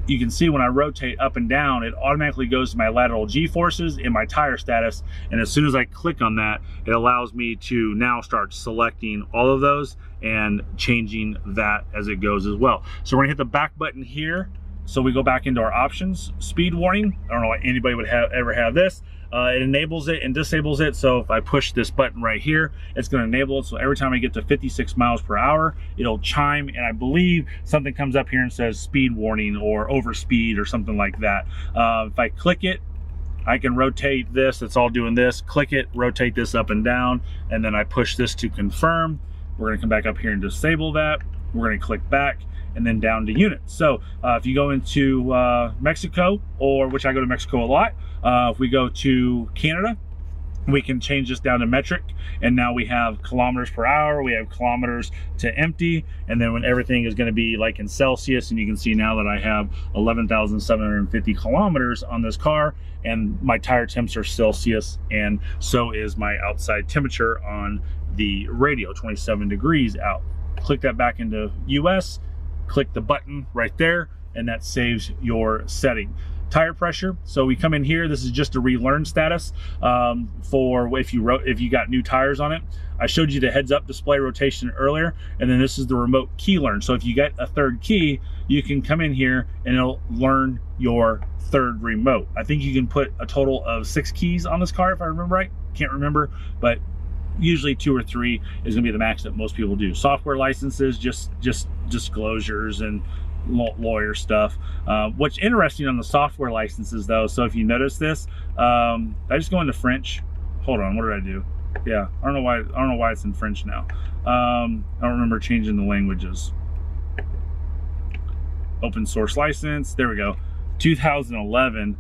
you can see when I rotate up and down, it automatically goes to my lateral G-forces in my tire status. And as soon as I click on that, it allows me to now start selecting all of those and changing that as it goes as well. So we're gonna hit the back button here So we go back into our options, speed warning. I don't know why anybody would ever have this. It enables it and disables it. So if I push this button right here, it's going to enable it. So every time I get to 56 miles per hour, it'll chime. And I believe something comes up here and says speed warning or overspeed or something like that. If I click it, I can rotate this. It's all doing this. Click it, rotate this up and down. And then I push this to confirm. We're going to come back up here and disable that. We're going to click back and then down to units. So if you go into Mexico, or which I go to Mexico a lot, if we go to Canada, we can change this down to metric, and now we have kilometers per hour, we have kilometers to empty, and then when everything is going to be like in Celsius, and you can see now that I have 11,750 kilometers on this car, and my tire temps are Celsius, and so is my outside temperature on the radio, 27 degrees out. Click that back into US, click the button right there, and that saves your setting. Tire pressure, so we come in here, this is just a relearn status for if you got new tires on it. I showed you the heads up display rotation earlier, and then this is the remote key learn. So if you get a third key, you can come in here and it'll learn your third remote. I think you can put a total of 6 keys on this car if I remember right, can't remember, but usually 2 or 3 is going to be the max that most people do. Software licenses, just disclosures and lawyer stuff. What's interesting on the software licenses though, so if you notice this, I just go into French. Hold on, what did I do? Yeah, I don't know why it's in French now. I don't remember changing the languages. Open source license, there we go. 2011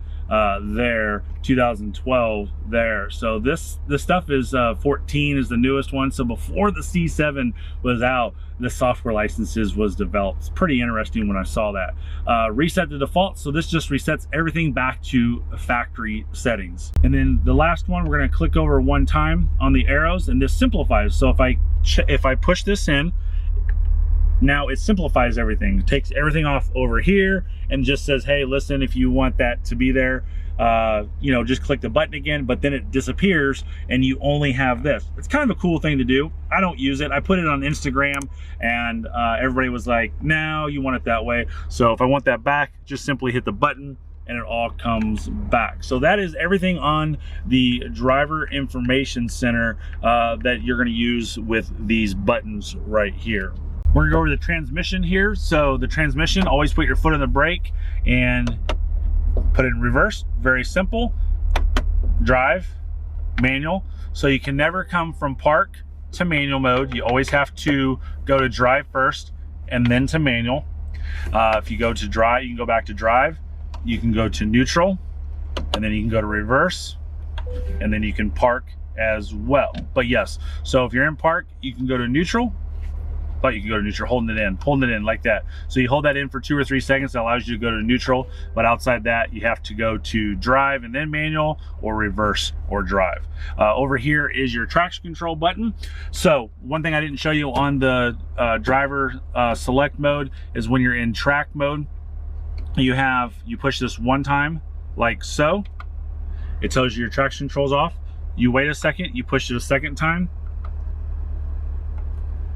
there, 2012 there. So this stuff is 14 is the newest one. So before the C7 was out, the software licenses was developed. It's pretty interesting when I saw that. Reset the default. So this just resets everything back to factory settings. And then the last one, we're going to click over one time on the arrows, and this simplifies. So if I push this in, now it simplifies everything. It takes everything off over here and just says, hey, listen, if you want that to be there, you know, just click the button again, but then it disappears and you only have this. It's kind of a cool thing to do. I don't use it. I put it on Instagram and everybody was like, no, you want it that way. So if I want that back, just simply hit the button and it all comes back. So that is everything on the driver information center that you're gonna use with these buttons right here. We're gonna go over the transmission here. So the transmission, always put your foot on the brake and put it in reverse. Very simple. Drive, manual. So you can never come from park to manual mode. You always have to go to drive first and then to manual. If you go to drive, you can go back to drive. You can go to neutral, and then you can go to reverse, and then you can park as well. But yes, so if you're in park, you can go to neutral. But you can go to neutral, holding it in like that. So you hold that in for 2 or 3 seconds, that allows you to go to neutral. But outside that, you have to go to drive and then manual, or reverse or drive. Over here is your traction control button. So one thing I didn't show you on the driver select mode is when you're in track mode, you push this one time like so. It tells you your traction control's off. You wait a second, you push it a second time,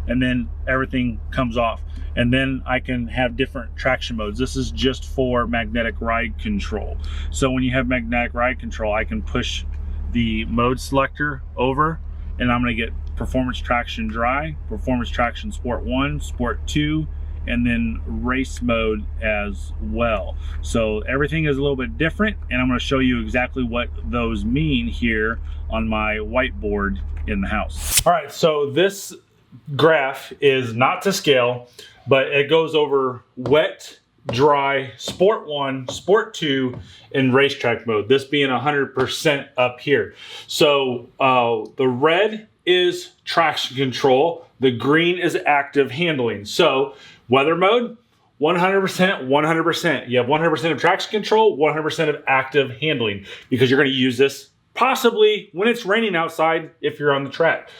and then everything comes off. And then I can have different traction modes. This is just for magnetic ride control. So when you have magnetic ride control, I can push the mode selector over, and I'm gonna get performance traction dry, performance traction sport 1, sport 2, and then race mode as well. So everything is a little bit different, and I'm gonna show you exactly what those mean here on my whiteboard in the house. All right, so this graph is not to scale, but it goes over wet, dry, sport 1, sport 2, and racetrack mode, this being 100% up here. So the red is traction control, the green is active handling. So weather mode, 100%, 100%. You have 100% of traction control, 100% of active handling, because you're going to use this possibly when it's raining outside if you're on the track.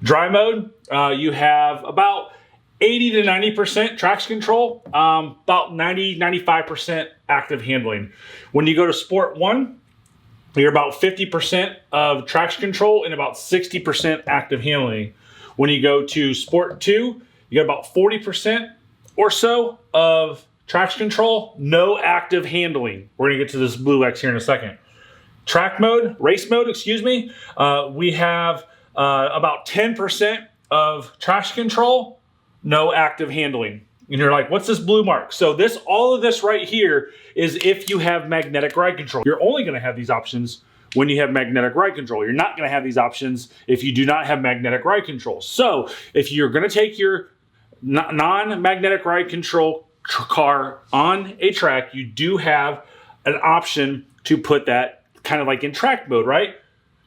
Dry mode, you have about 80 to 90% traction control, about 90-95% active handling. When you go to sport 1, you're about 50% of traction control and about 60% active handling. When you go to sport 2, you got about 40% or so of Traction control, no active handling. We're gonna get to this blue X here in a second. Race mode, excuse me. We have about 10% of traction control, no active handling. And you're like, what's this blue mark? So all of this right here is if you have magnetic ride control. You're only gonna have these options when you have magnetic ride control. You're not gonna have these options if you do not have magnetic ride control. So if you're gonna take your non-magnetic ride control car on a track, you do have an option to put that kind of like in track mode, right?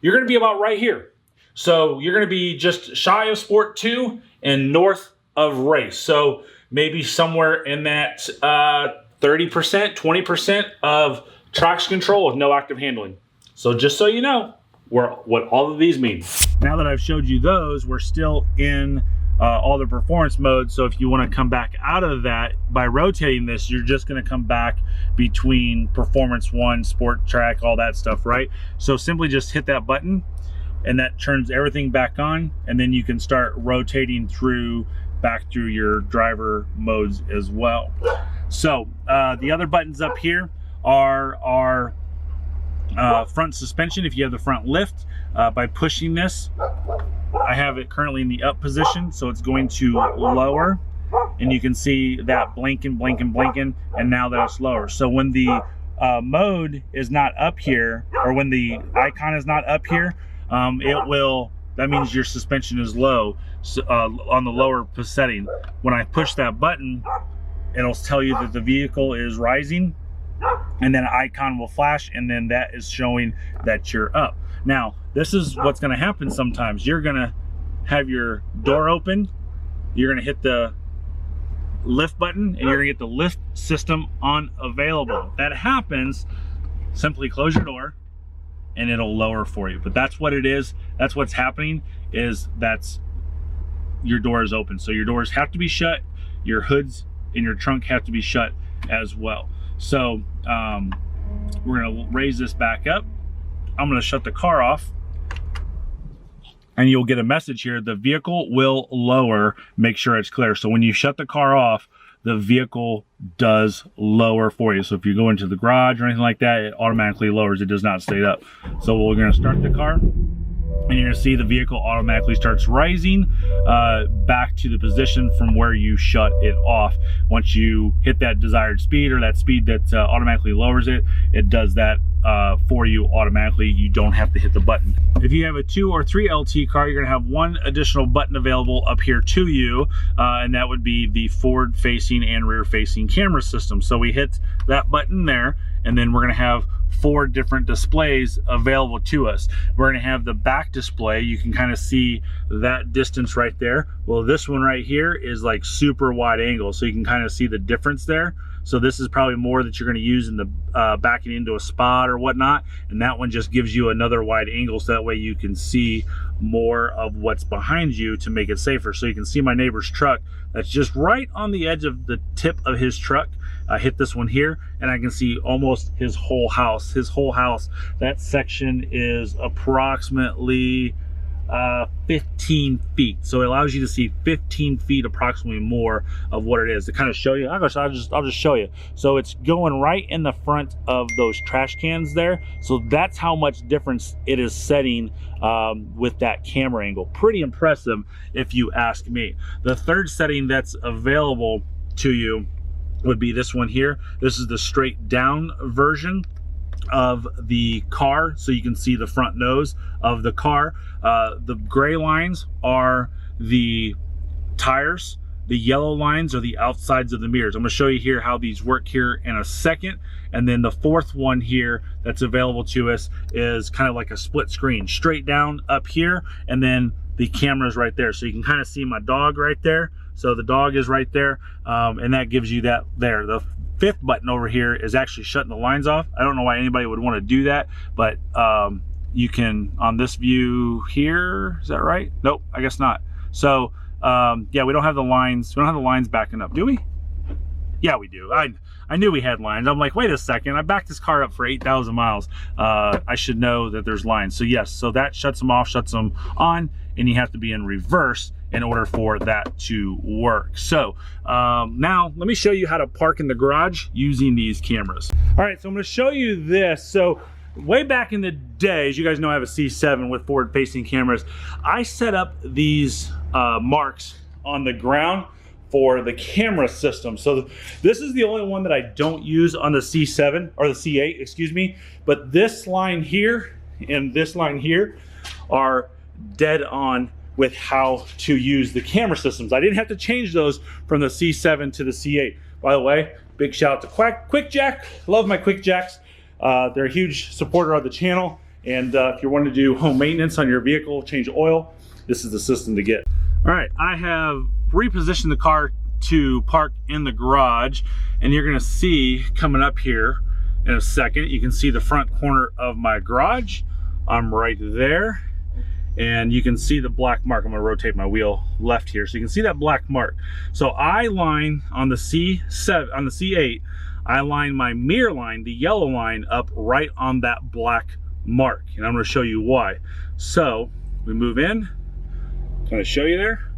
You're gonna be about right here. So you're gonna be just shy of Sport 2 and north of Race. So maybe somewhere in that 30%, 20% of traction control with no active handling. So just so you know what all of these mean. Now that I've showed you those, we're still in all the performance modes. So if you want to come back out of that by rotating this, you're just going to come back between performance 1, sport, track, all that stuff, right? So simply just hit that button and that turns everything back on, and then you can start rotating back through your driver modes as well. So the other buttons up here are our front suspension. If you have the front lift, by pushing this, I have it currently in the up position, so it's going to lower, and you can see that blinking, and now that it's lower. So when the mode is not up here, or when the icon is not up here, that means your suspension is low, so, on the lower setting. When I push that button, it'll tell you that the vehicle is rising, and then an icon will flash, and then that is showing that you're up. Now, this is what's gonna happen sometimes. You're gonna have your door open, you're gonna hit the lift button, and you're gonna get the lift system on available. That happens, simply close your door, and it'll lower for you. But that's what it is. That's what's happening, that's your door is open. So your doors have to be shut, your hoods and your trunk have to be shut as well. So we're gonna raise this back up. I'm gonna shut the car off, and you'll get a message here: the vehicle will lower, make sure it's clear. So when you shut the car off, the vehicle does lower for you. So if you go into the garage or anything like that, it automatically lowers, it does not stay up. So we're gonna start the car, and you're gonna see the vehicle automatically starts rising back to the position from where you shut it off. Once you hit that desired speed, or that speed that automatically lowers it, it does that for you automatically. You don't have to hit the button. If you have a 2 or 3 LT car, you're gonna have one additional button available up here to you, and that would be the forward facing and rear facing camera system. So we hit that button there, and then we're gonna have 4 different displays available to us. We're gonna have the back display. You can kind of see that distance right there. Well, this one right here is like super wide angle, so you can kind of see the difference there. So this is probably more that you're gonna use in the backing into a spot or whatnot, and that one just gives you another wide angle, so that way you can see more of what's behind you to make it safer. So you can see my neighbor's truck that's just right on the edge of the tip of his truck. I hit this one here, and I can see almost his whole house. That section is approximately 15 feet. So it allows you to see 15 feet approximately more of what it is. To kind of show you, I'll just show you. So it's going right in the front of those trash cans there. So that's how much difference it is setting with that camera angle. Pretty impressive if you ask me. The third setting that's available to you would be this one here. This is the straight down version of the car, so you can see the front nose of the car. The gray lines are the tires, the yellow lines are the outsides of the mirrors. I'm going to show you here how these work here in a second. And then the fourth one here that's available to us is kind of like a split screen, straight down up here, and then the camera's right there. So you can kind of see my dog right there. So the dog is right there, and that gives you that there. The fifth button over here is actually shutting the lines off. I don't know why anybody would want to do that, but you can, on this view here, is that right? Nope, I guess not. So yeah, we don't have the lines backing up, do we? Yeah, we do. I knew we had lines. I'm like, wait a second, I backed this car up for 8,000 miles. I should know that there's lines. So yes, so that shuts them off, shuts them on, and you have to be in reverse in order for that to work. So now let me show you how to park in the garage using these cameras. All right, so I'm gonna show you this. So way back in the day, as you guys know, I have a C7 with forward facing cameras. I set up these marks on the ground for the camera system. So this is the only one that I don't use on the C7 or the C8, excuse me. But this line here and this line here are dead on with how to use the camera systems. I didn't have to change those from the C7 to the C8. By the way, big shout out to Quick Jack. Love my Quick Jacks. They're a huge supporter of the channel. And if you want to do home maintenance on your vehicle, change oil, this is the system to get. All right, I have repositioned the car to park in the garage, and you're gonna see coming up here in a second, you can see the front corner of my garage. I'm right there. And you can see the black mark. I'm gonna rotate my wheel left here so you can see that black mark. So I line on the C7, on the C8, I line my mirror line, the yellow line, up right on that black mark. And I'm gonna show you why. So we move in, kind of show you there.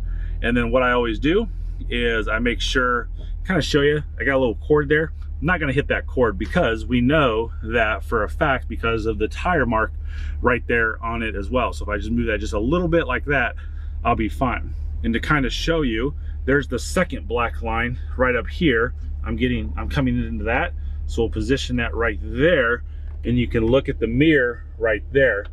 And then what I always do is I make sure, kind of show you, I got a little cord there. I'm not gonna hit that cord because we know that for a fact because of the tire mark right there on it as well. So if I just move that just a little bit like that, I'll be fine. And to kind of show you, there's the second black line right up here. I'm coming into that. So we'll position that right there, and you can look at the mirror right there.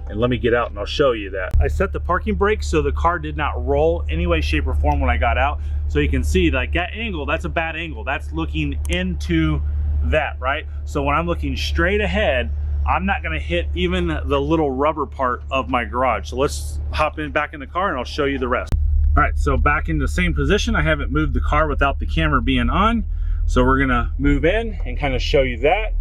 And let me get out and I'll show you that. I set the parking brake so the car did not roll any way, shape, or form when I got out. So you can see like that angle, that's a bad angle. That's looking into that, right? So when I'm looking straight ahead, I'm not gonna hit even the little rubber part of my garage. So let's hop back in the car and I'll show you the rest. All right, so back in the same position. I haven't moved the car without the camera being on. So we're gonna move in and kind of show you that.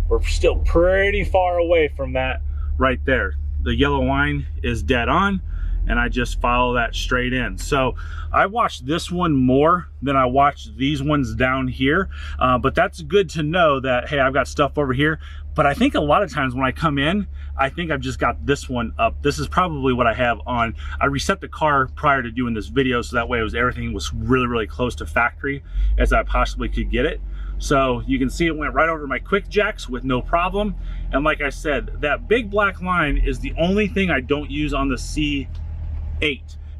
We're still pretty far away from that right there. The yellow line is dead on, and I just follow that straight in. So I watched this one more than I watched these ones down here, but that's good to know that, hey, I've got stuff over here. But I think a lot of times when I come in, I think I've just got this one up. This is probably what I have on. I reset the car prior to doing this video, so that way everything was really, really close to factory as I possibly could get it. So you can see it went right over my Quick Jacks with no problem. And like I said, that big black line is the only thing I don't use on the C8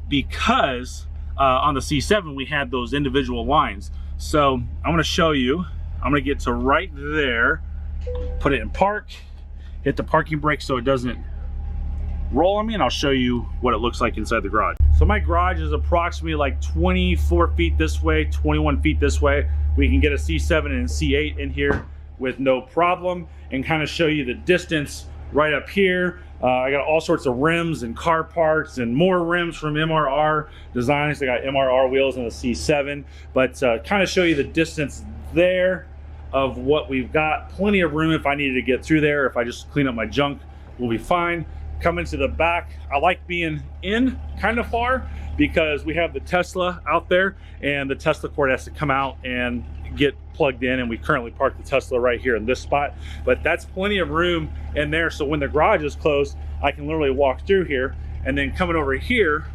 because on the C7 we had those individual lines. So I'm gonna show you, I'm gonna get to right there, put it in park, hit the parking brake so it doesn't roll on me, and I'll show you what it looks like inside the garage. So my garage is approximately like 24 feet this way, 21 feet this way. We can get a C7 and a C8 in here with no problem, and kind of show you the distance right up here. I got all sorts of rims and car parts and more rims from MRR Designs. I got MRR wheels in the C7, but kind of show you the distance there of what we've got. Plenty of room if I needed to get through there. If I just clean up my junk, we'll be fine. Coming to the back, I like being in kind of far because we have the Tesla out there, and the Tesla cord has to come out and get plugged in, and we currently park the Tesla right here in this spot. But that's plenty of room in there, so when the garage is closed, I can literally walk through here. And then coming over here,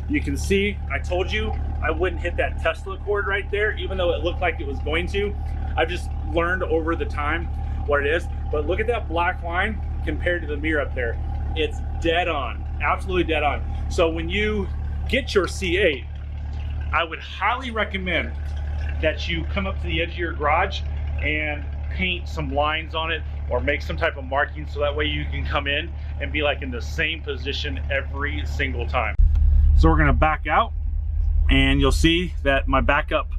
you can see, I told you I wouldn't hit that Tesla cord right there, even though it looked like it was going to. I've just learned over the time what it is. But look at that black line compared to the mirror up there. It's dead on, absolutely dead on. So when you get your C8, I would highly recommend that you come up to the edge of your garage and paint some lines on it or make some type of marking, so that way you can come in and be like in the same position every single time. So we're gonna back out, and you'll see that my backup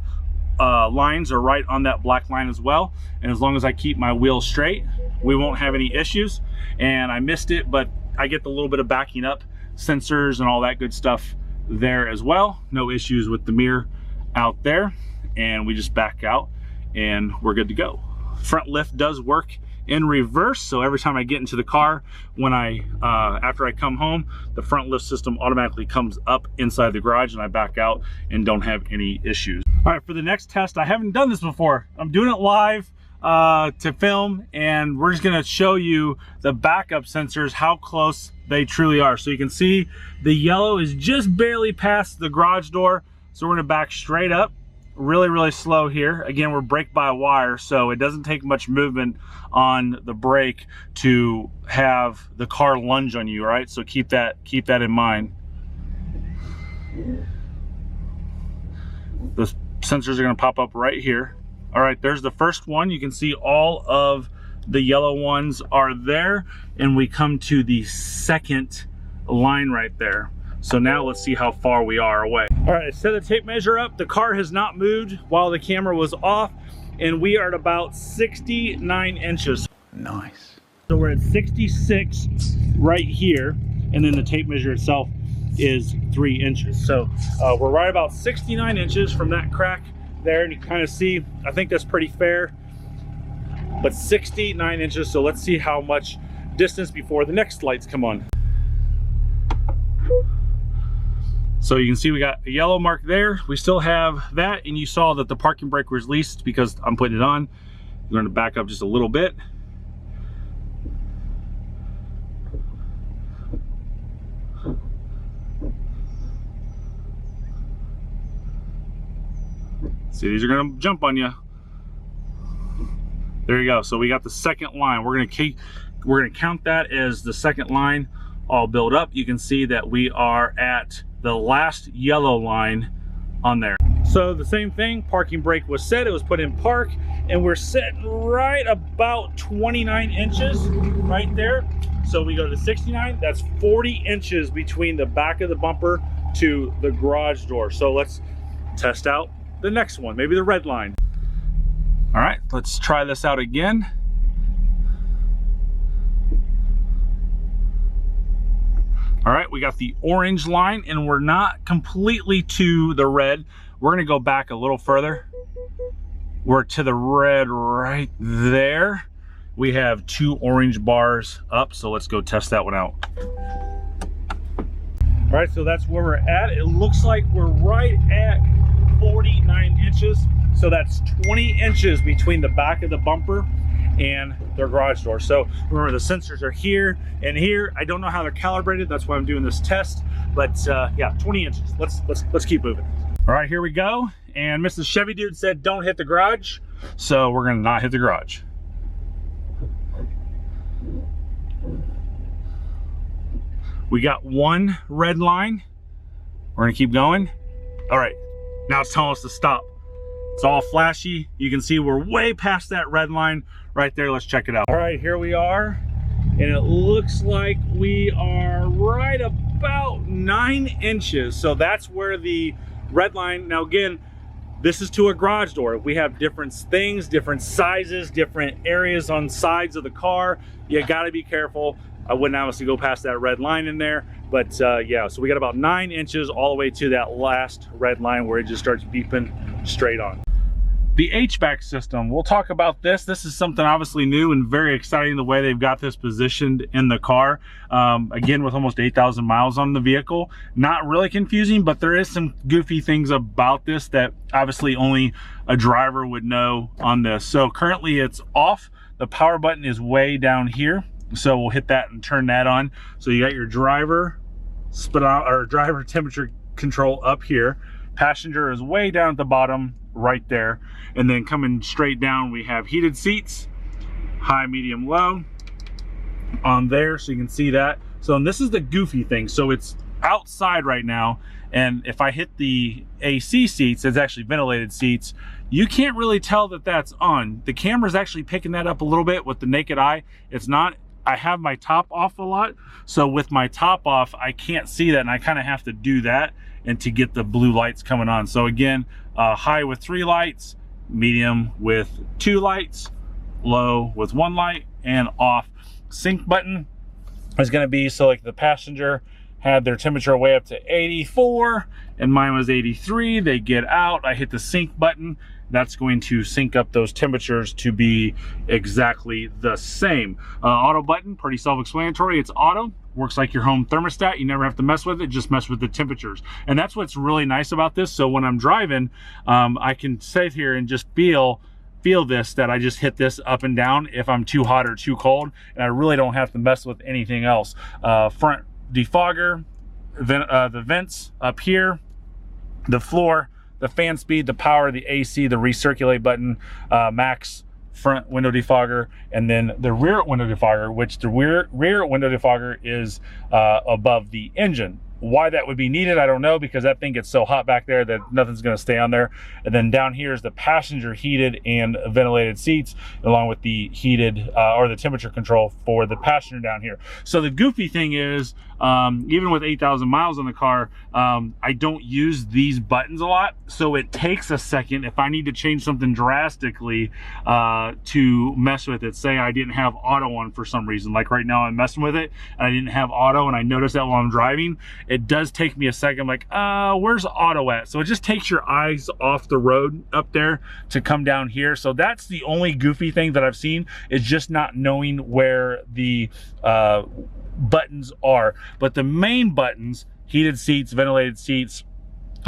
lines are right on that black line as well. And as long as I keep my wheel straight, we won't have any issues. And I missed it, but I get the little bit of backing up sensors and all that good stuff there as well. No issues with the mirror out there. And we just back out and we're good to go. Front lift does work in reverse, so every time I get into the car, when after I come home, the front lift system automatically comes up inside the garage and I back out and don't have any issues. All right, for the next test, I haven't done this before. I'm doing it live to film, and we're just gonna show you the backup sensors, how close they truly are. So you can see the yellow is just barely past the garage door. So we're gonna back straight up, really slow here. Again, we're brake by wire, so it doesn't take much movement on the brake to have the car lunge on you, right? So keep that in mind. The sensors are gonna pop up right here. All right, there's the first one. You can see all of the yellow ones are there, and we come to the second line right there. So now let's see how far we are away. All right, I set the tape measure up. The car has not moved while the camera was off, and we are at about 69 inches. Nice. So we're at 66 right here, and then the tape measure itself is 3 inches. So we're right about 69 inches from that crack there, and you kind of see, I think that's pretty fair, but 69 inches. So let's see how much distance before the next lights come on. So you can see we got a yellow mark there. We still have that, and you saw that the parking brake was released because I'm putting it on. I'm going to back up just a little bit. See, these are gonna jump on you. There you go. So we got the second line. We're gonna count that as the second line all built up. You can see that we are at the last yellow line on there. So the same thing, parking brake was set, it was put in park, and we're sitting right about 29 inches right there. So we go to 69, that's 40 inches between the back of the bumper to the garage door. So let's test out the next one, maybe the red line. All right, let's try this out again. All right, we got the orange line, and we're not completely to the red. We're gonna go back a little further. We're to the red right there. We have 2 orange bars up, so let's go test that one out. All right, so that's where we're at. It looks like we're right at 49 inches. So that's 20 inches between the back of the bumper and their garage door. So remember, the sensors are here and here. I don't know how they're calibrated. That's why I'm doing this test. But yeah, 20 inches. Let's keep moving. All right, here we go. And Mrs. Chevy Dude said, don't hit the garage. So we're gonna not hit the garage. We got 1 red line. We're gonna keep going. All right, now it's telling us to stop. It's all flashy. You can see we're way past that red line right there. Let's check it out. All right, here we are. And it looks like we are right about 9 inches. So that's where the red line, now again, this is to a garage door. We have different things, different sizes, different areas on sides of the car. You gotta be careful. I wouldn't obviously go past that red line in there, but yeah, so we got about 9 inches all the way to that last red line where it just starts beeping straight on. The HVAC system, we'll talk about this. This is something obviously new and very exciting, the way they've got this positioned in the car. Again, with almost 8,000 miles on the vehicle. Not really confusing, but there is some goofy things about this that obviously only a driver would know on this. So currently it's off. The power button is way down here. So we'll hit that and turn that on. So you got your driver driver temperature control up here. Passenger is way down at the bottom right there. And then coming straight down, we have heated seats, high, medium, low on there. So you can see that. So, and this is the goofy thing. So it's outside right now. And if I hit the AC seats, it's actually ventilated seats. You can't really tell that that's on. The camera's actually picking that up a little bit with the naked eye. It's not. I have my top off a lot. So with my top off, I can't see that. And I kind of have to do that and to get the blue lights coming on. So again, high with 3 lights, medium with 2 lights, low with 1 light, and off. Sync button is gonna be, so like the passenger had their temperature way up to 84 and mine was 83. They get out, I hit the sync button, that's going to sync up those temperatures to be exactly the same. Auto button, pretty self-explanatory. It's auto, works like your home thermostat. You never have to mess with it, just mess with the temperatures. And that's what's really nice about this. So when I'm driving, I can sit here and just feel this, that I just hit this up and down if I'm too hot or too cold, and I really don't have to mess with anything else. Front defogger, the vents up here, the floor, the fan speed, the power, the AC, the recirculate button, max front window defogger, and then the rear window defogger, which the rear window defogger is above the engine. Why that would be needed, I don't know, because that thing gets so hot back there that nothing's going to stay on there. And then down here is the passenger heated and ventilated seats, along with the heated or the temperature control for the passenger down here. So the goofy thing is, even with 8,000 miles on the car, I don't use these buttons a lot. So it takes a second if I need to change something drastically to mess with it. Say I didn't have auto on for some reason, like right now I'm messing with it and I didn't have auto, and I notice that while I'm driving. It does take me a second. I'm like, where's auto at? So it just takes your eyes off the road up there to come down here. So that's the only goofy thing that I've seen, is just not knowing where the buttons are. But the main buttons, heated seats, ventilated seats,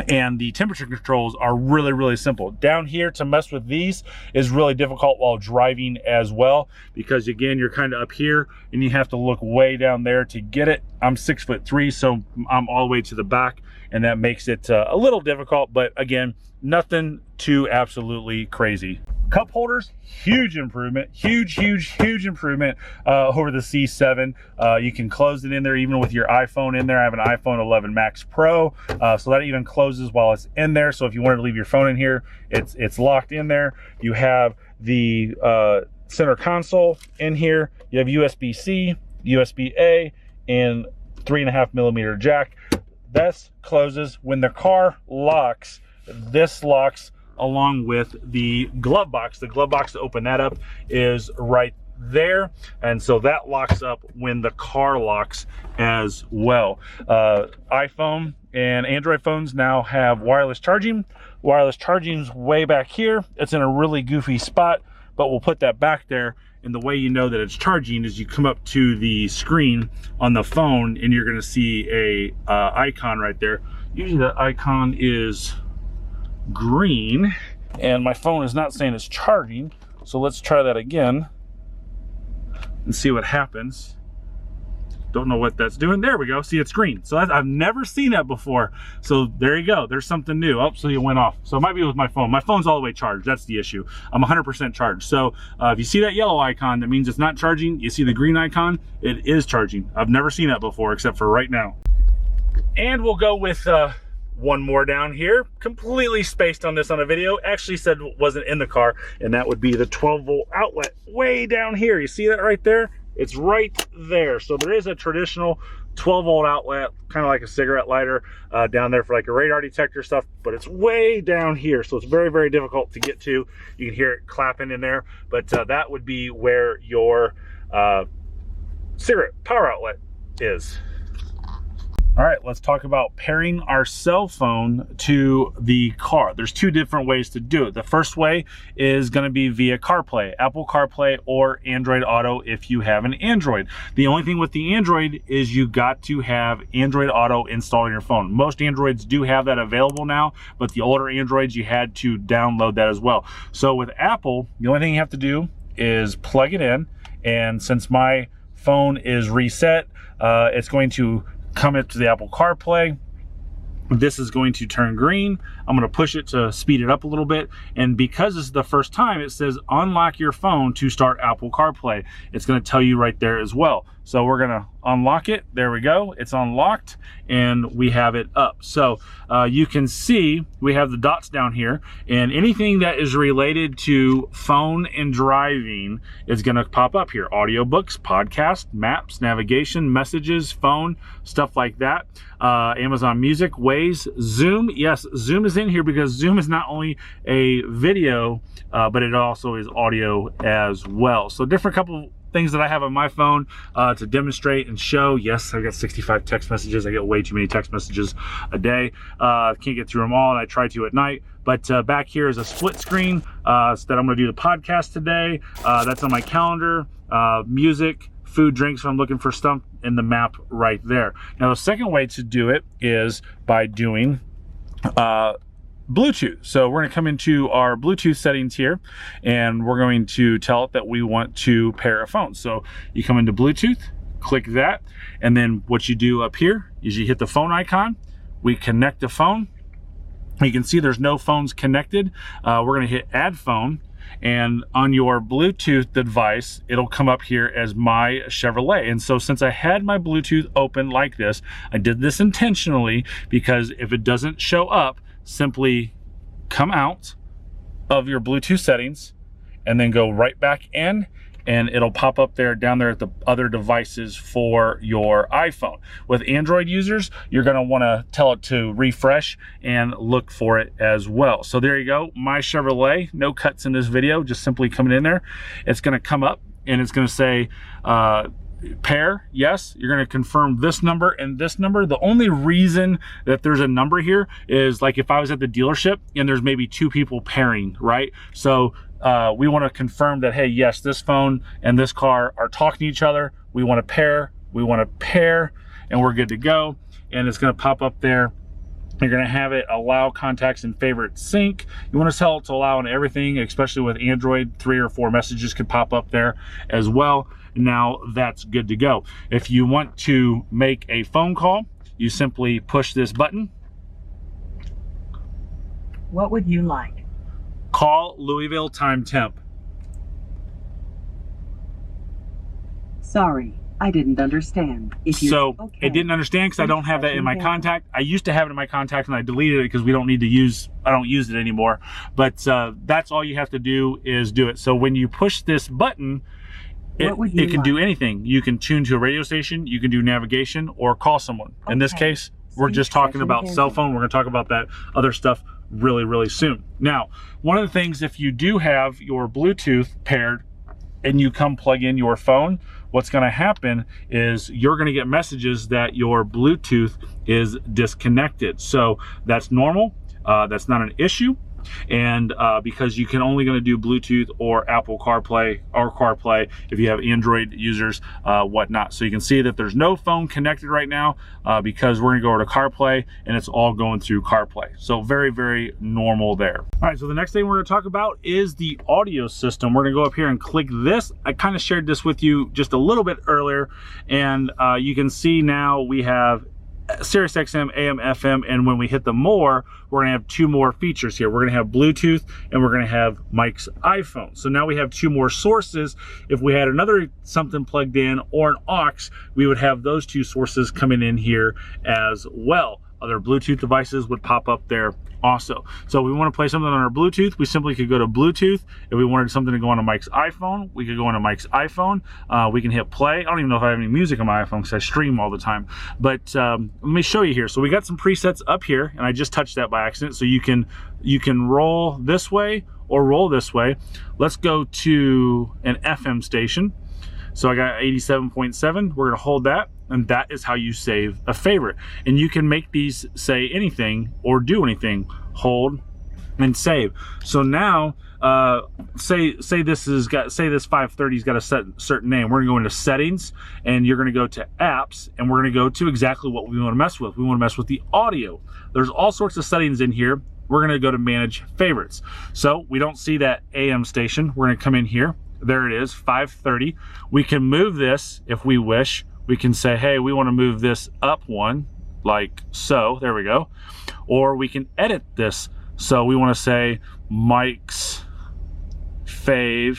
and the temperature controls are really, really simple. Down here, to mess with these is really difficult while driving as well, because again, you're kind of up here and you have to look way down there to get it. I'm 6'3", so I'm all the way to the back, and that makes it a little difficult, but again, nothing too absolutely crazy. Cup holders, huge improvement, huge improvement over the C7. You can close it in there even with your iPhone in there. I have an iPhone 11 Max Pro, so that even closes while it's in there. So if you wanted to leave your phone in here, it's locked in there. You have the center console in here. You have USB-C, USB-A, and 3.5mm jack. This closes when the car locks. This locks along with the glove box. The glove box to open that up is right there, and so that locks up when the car locks as well. iPhone and Android phones now have wireless charging. Wireless charging's way back here. It's in a really goofy spot, but we'll put that back there. And the way you know that it's charging is you come up to the screen on the phone and you're going to see a icon right there. Usually the icon is green, and my phone is not saying it's charging, so let's try that again and see what happens. Don't know what that's doing. There we go. See, it's green. So I've never seen that before. So there you go. There's something new. Oh, so it went off. So it might be with my phone. My phone's all the way charged. That's the issue. I'm 100% charged. So if you see that yellow icon, that means it's not charging. You see the green icon, it is charging. I've never seen that before except for right now. And we'll go with one more down here. Completely spaced on this on a video. Actually said it wasn't in the car, and that would be the 12-volt outlet way down here. You see that right there? It's right there. So there is a traditional 12-volt outlet, kind of like a cigarette lighter down there for like a radar detector stuff, but it's way down here. So it's very, very difficult to get to. You can hear it clapping in there, but that would be where your cigarette power outlet is. All right, let's talk about pairing our cell phone to the car. There's two different ways to do it. The first way is gonna be via CarPlay, Apple CarPlay or Android Auto if you have an Android. The only thing with the Android is you got to have Android Auto installed on your phone. Most Androids do have that available now, but the older Androids, you had to download that as well. So with Apple, the only thing you have to do is plug it in, and since my phone is reset, it's going to come up to the Apple CarPlay. This is going to turn green. I'm going to push it to speed it up a little bit, and because this is the first time, it says unlock your phone to start Apple CarPlay. It's going to tell you right there as well. So we're going to unlock it. There we go. It's unlocked and we have it up. So you can see we have the dots down here, and anything that is related to phone and driving is going to pop up here. Audiobooks, podcast, maps, navigation, messages, phone, stuff like that. Amazon Music, Waze, Zoom. Yes, Zoom is in here because Zoom is not only a video, but it also is audio as well. So different couple things that I have on my phone to demonstrate and show. Yes, I got 65 text messages. I get way too many text messages a day. Can't get through them all, and I try to at night. But back here is a split screen so that I'm going to do the podcast today. That's on my calendar. Music, food, drinks, so I'm looking for stuff in the map right there. Now, the second way to do it is by doing Bluetooth. So we're going to come into our Bluetooth settings here, and we're going to tell it that we want to pair a phone. So you come into Bluetooth, click that, and then what you do up here is you hit the phone icon. We connect the phone. You can see there's no phones connected. We're going to hit add phone, and on your Bluetooth device, it'll come up here as my Chevrolet. And so since I had my Bluetooth open like this, I did this intentionally, because if it doesn't show up, simply come out of your Bluetooth settings and then go right back in, and it'll pop up there down there at the other devices for your iPhone. With Android users, you're gonna wanna tell it to refresh and look for it as well. So there you go, my Chevrolet, no cuts in this video, just simply coming in there. It's gonna come up and it's gonna say, pair, yes. You're going to confirm this number and this number. The only reason that there's a number here is like if I was at the dealership and there's maybe two people pairing, right? So we want to confirm that, hey, yes, this phone and this car are talking to each other. We want to pair, and we're good to go. And it's going to pop up there. You're going to have it allow contacts and favorite sync. You want to tell it to allow on everything, especially with Android. 3 or 4 messages could pop up there as well. Now that's good to go. If you want to make a phone call, you simply push this button. What would you like? Call Louisville time temp. Sorry, I didn't understand. Okay. It didn't understand because I don't have that in my contact. I used to have it in my contact and I deleted it because we don't need to use, I don't use it anymore. But that's all you have to do is do it. So when you push this button, it can do anything. You can tune to a radio station, you can do navigation, or call someone. Okay. In this case, we're just talking about cell phone. We're going to talk about that other stuff really, really soon. Now, one of the things, if you do have your Bluetooth paired and you come plug in your phone, what's going to happen is you're going to get messages that your Bluetooth is disconnected. So that's normal. That's not an issue. And because you can only going to do Bluetooth or Apple CarPlay or CarPlay if you have Android users, whatnot. So you can see that there's no phone connected right now because we're going to go over to CarPlay and it's all going through CarPlay. So very, very normal there. All right, so the next thing we're going to talk about is the audio system. We're going to go up here and click this. I kind of shared this with you just a little bit earlier, and you can see now we have Sirius XM, AM, FM, and when we hit the more, we're gonna have 2 more features here. We're gonna have Bluetooth and we're gonna have Mike's iPhone. So now we have 2 more sources. If we had another something plugged in or an aux, we would have those 2 sources coming in here as well. Other Bluetooth devices would pop up there also. So if we want to play something on our Bluetooth, we simply could go to Bluetooth. If we wanted something to go onto Mike's iPhone, we could go onto Mike's iPhone. We can hit play. I don't even know if I have any music on my iPhone because I stream all the time. But let me show you here. So we got some presets up here, and I just touched that by accident. So you can roll this way or roll this way. Let's go to an FM station. So I got 87.7. We're gonna hold that, and that is how you save a favorite. And you can make these say anything or do anything. Hold and save. So now, say this 530's got a certain name. We're gonna go into settings, and you're gonna go to apps, and we're gonna go to exactly what we want to mess with. We want to mess with the audio. There's all sorts of settings in here. We're gonna go to manage favorites. So we don't see that AM station. We're gonna come in here. There it is, 530. We can move this if we wish. We can say, hey, we want to move this up 1, like so. There we go. Or we can edit this. So we want to say Mike's Fave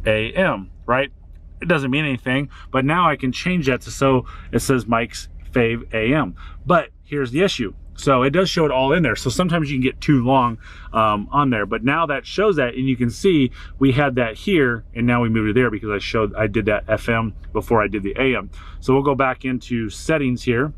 AM, right? It doesn't mean anything, but now I can change that to so it says Mike's Fave AM. But here's the issue. So it does show it all in there. So sometimes you can get too long on there, but now that shows that, and you can see we had that here, and now we moved it there because I did that FM before I did the AM. So we'll go back into settings here,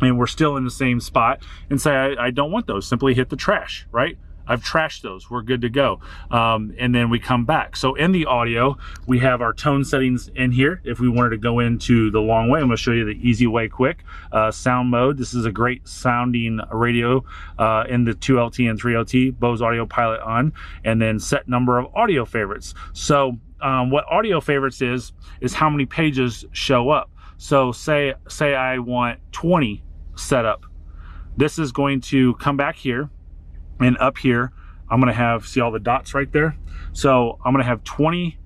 and we're still in the same spot, and say I don't want those. Simply hit the trash, right? I've trashed those. We're good to go. And then we come back. So in the audio, we have our tone settings in here. If we wanted to go into the long way, I'm going to show you the easy way quick. Sound mode. This is a great sounding radio in the 2LT and 3LT. Bose Audio Pilot on. And then set number of audio favorites. So what audio favorites is how many pages show up. So say I want 20 set up. This is going to come back here, and up here I'm going to have, see all the dots right there? So I'm going to have 20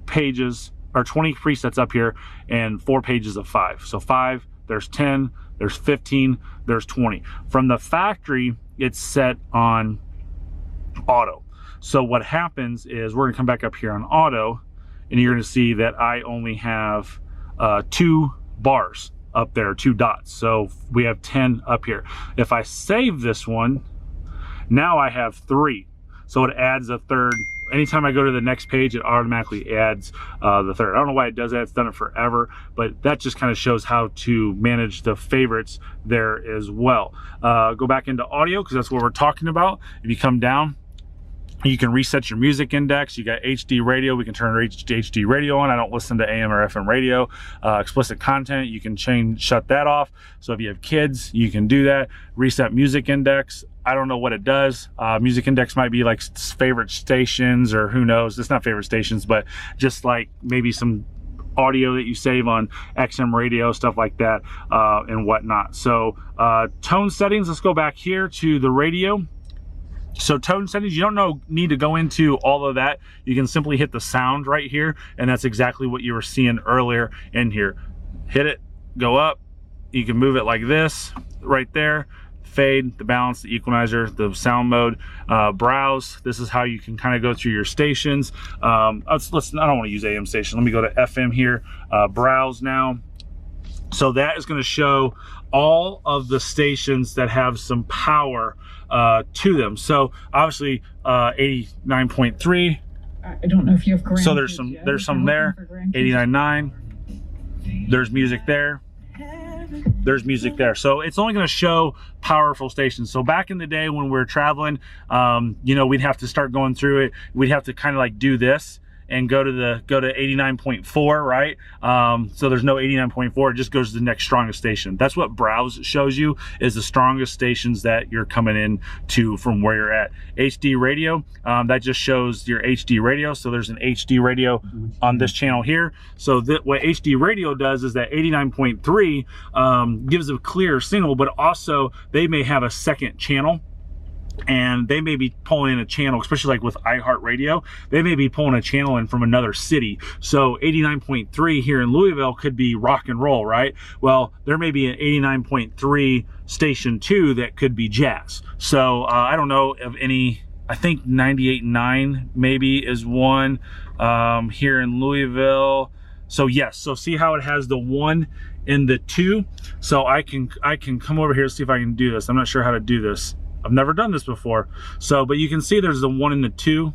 pages or 20 presets up here and 4 pages of 5. So 5, there's 10, there's 15, there's 20. From the factory, it's set on auto. So what happens is we're going to come back up here on auto, and you're going to see that I only have 2 bars up there, 2 dots. So we have 10 up here. If I save this one, now I have 3. So it adds a third. Anytime I go to the next page, it automatically adds the third. I don't know why it does that. It's done it forever, but that just kind of shows how to manage the favorites there as well. Go back into audio, because that's what we're talking about. If you come down, you can reset your music index. You got HD radio. We can turn HD radio on. I don't listen to AM or FM radio. Explicit content, you can shut that off. So if you have kids, you can do that. Reset music index. I don't know what it does. Music index might be like favorite stations, or who knows. It's not favorite stations, but just like maybe some audio that you save on XM radio, stuff like that, and whatnot. So tone settings, let's go back here to the radio. So tone settings, you don't need to go into all of that. You can simply hit the sound right here, and that's exactly what you were seeing earlier in here. Hit it, go up. You can move it like this right there. Fade, the balance, the equalizer, the sound mode, browse. This is how you can kind of go through your stations. I don't want to use AM station. Let me go to FM here. Browse now. So that is going to show all of the stations that have some power to them. So obviously 89.3. I don't know if you have grandkids. So there's some there. 89.9. There's music there. There's music there. So it's only going to show powerful stations. So back in the day when we were traveling, you know, we'd have to start going through it. We'd have to kind of like do this and go to 89.4, right? So there's no 89.4, it just goes to the next strongest station. That's what browse shows you, is the strongest stations that you're coming in to from where you're at. HD radio, that just shows your HD radio. So there's an HD radio on this channel here. So what HD radio does is that 89.3 gives a clear signal, but also they may have a second channel, and they may be pulling in a channel, especially like with iHeartRadio, they may be pulling a channel in from another city. So 89.3 here in Louisville could be rock and roll, right? Well, there may be an 89.3 station 2 that could be jazz. So I don't know of any. I think 98.9 maybe is one here in Louisville. So yes, so see how it has the 1 and the 2. So I can come over here and see if I can do this. I'm not sure how to do this. I've never done this before. So, but you can see there's the 1 and the 2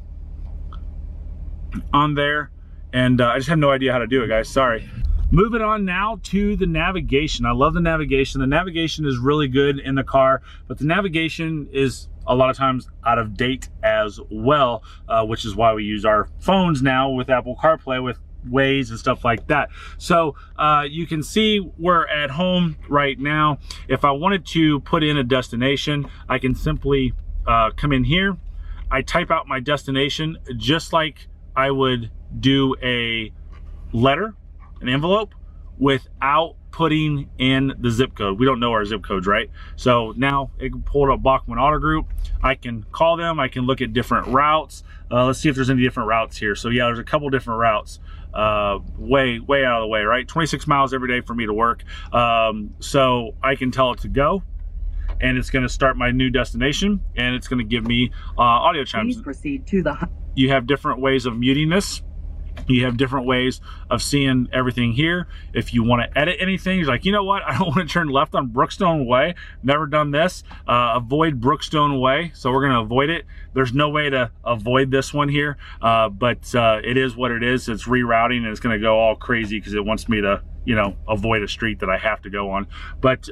on there. And I just have no idea how to do it, guys. Sorry. Moving on now to the navigation. I love the navigation. The navigation is really good in the car, but the navigation is a lot of times out of date as well, which is why we use our phones now with Apple CarPlay, with Waze and stuff like that. So you can see we're at home right now. If I wanted to put in a destination, I can simply come in here. I type out my destination just like I would do a letter, an envelope, without putting in the zip code. We don't know our zip codes, right? So now it can pull up Bachman Auto Group. I can call them. I can look at different routes. Let's see if there's any different routes here. So yeah, there's a couple different routes. Way out of the way, right? 26 miles every day for me to work. So I can tell it to go, and it's going to start my new destination, and it's going to give me audio chimes. Please proceed to the... You have different ways of muting this. You have different ways of seeing everything here. If you want to edit anything, you're like, you know what? I don't want to turn left on Brookstone Way. Never done this. Avoid Brookstone Way. So we're going to avoid it. There's no way to avoid this one here, but it is what it is. It's rerouting, and it's going to go all crazy because it wants me to, you know, avoid a street that I have to go on. But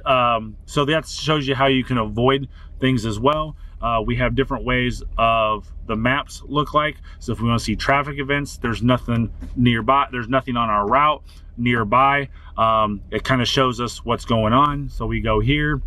so that shows you how you can avoid things as well. we have different ways of the maps look like. So if we want to see traffic events, there's nothing nearby, there's nothing on our route nearby. It kind of shows us what's going on. So we go here,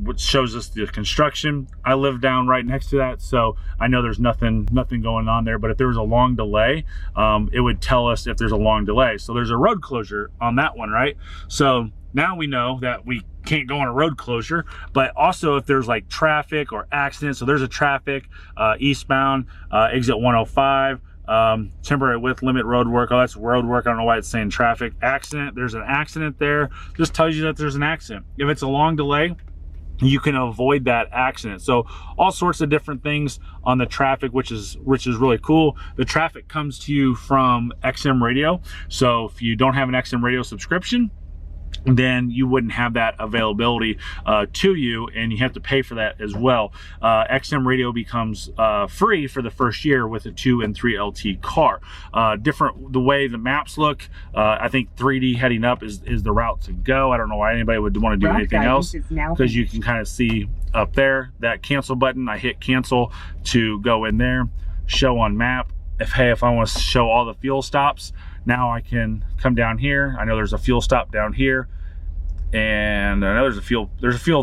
which shows us the construction. I live down right next to that, so I know there's nothing going on there. But if there was a long delay, it would tell us if there's a long delay. So there's a road closure on that one, right? So now we know that we can't go on a road closure. But also if there's like traffic or accidents, so there's a traffic eastbound, exit 105, temporary width limit road work. Oh, that's road work. I don't know why it's saying traffic. Accident, there's an accident there. Just tells you that there's an accident. If it's a long delay, you can avoid that accident. So all sorts of different things on the traffic, which is really cool. The traffic comes to you from XM radio. So if you don't have an XM radio subscription, then you wouldn't have that availability to you, and you have to pay for that as well. XM radio becomes free for the first year with a 2 and 3 LT car. Different the way the maps look. I think 3D heading up is the route to go. I don't know why anybody would want to do anything else, because you can kind of see up there that cancel button. I hit cancel to go in there, show on map. If I want to show all the fuel stops, now I can come down here. I know there's a fuel stop down here, and I know there's a fuel,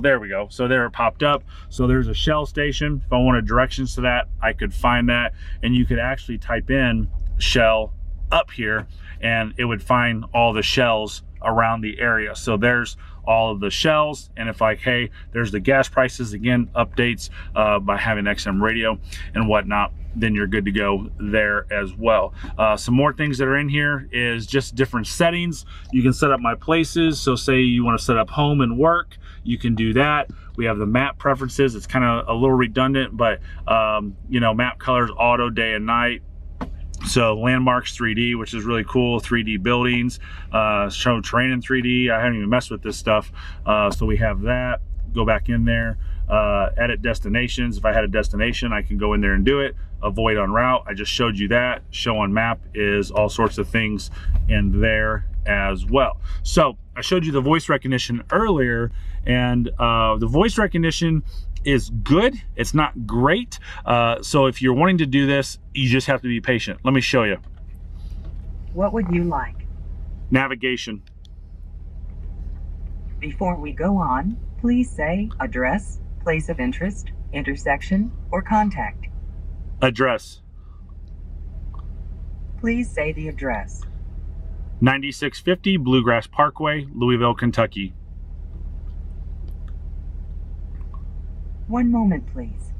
there we go. So there it popped up. So there's a Shell station. If I wanted directions to that, I could find that, and you could actually type in Shell up here, and it would find all the Shells around the area. So there's all of the Shells, and if like, hey, there's the gas prices, again, updates by having XM radio and whatnot, then you're good to go there as well. Some more things that are in here is just different settings. You can set up my places. So say you want to set up home and work, you can do that. We have the map preferences. It's kind of a little redundant, but you know, map colors, auto, day and night. So landmarks 3D, which is really cool. 3D buildings, show terrain in 3D. I haven't even messed with this stuff. So we have that. Go back in there, edit destinations. If I had a destination, I can go in there and do it. Avoid on route, I just showed you that. Show on map is all sorts of things in there as well. So I showed you the voice recognition earlier, and the voice recognition is good. It's not great. So if you're wanting to do this, you just have to be patient. Let me show you. What would you like? Navigation. Before we go on, please say address, place of interest, intersection, or contact. Address. Please say the address. 9650 Bluegrass Parkway, Louisville, Kentucky. One moment, please.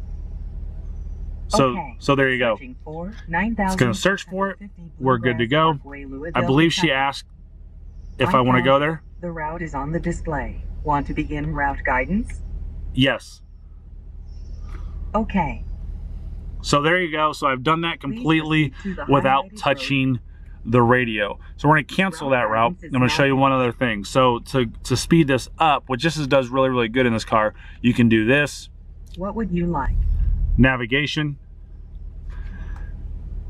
So, Okay. so there you go. Searching for It's going to search for it. 9,650 We're good to go. Bluegrass Parkway, I Louisville, believe she Kentucky. asked if I want to go there. The route is on the display. Want to begin route guidance? Yes. Okay. So there you go. So I've done that completely proceed to the without highlighted touching the radio. So we're going to cancel that route. I'm going to show you one other thing. So to speed this up, what just does really, really good in this car, you can do this. What would you like? Navigation.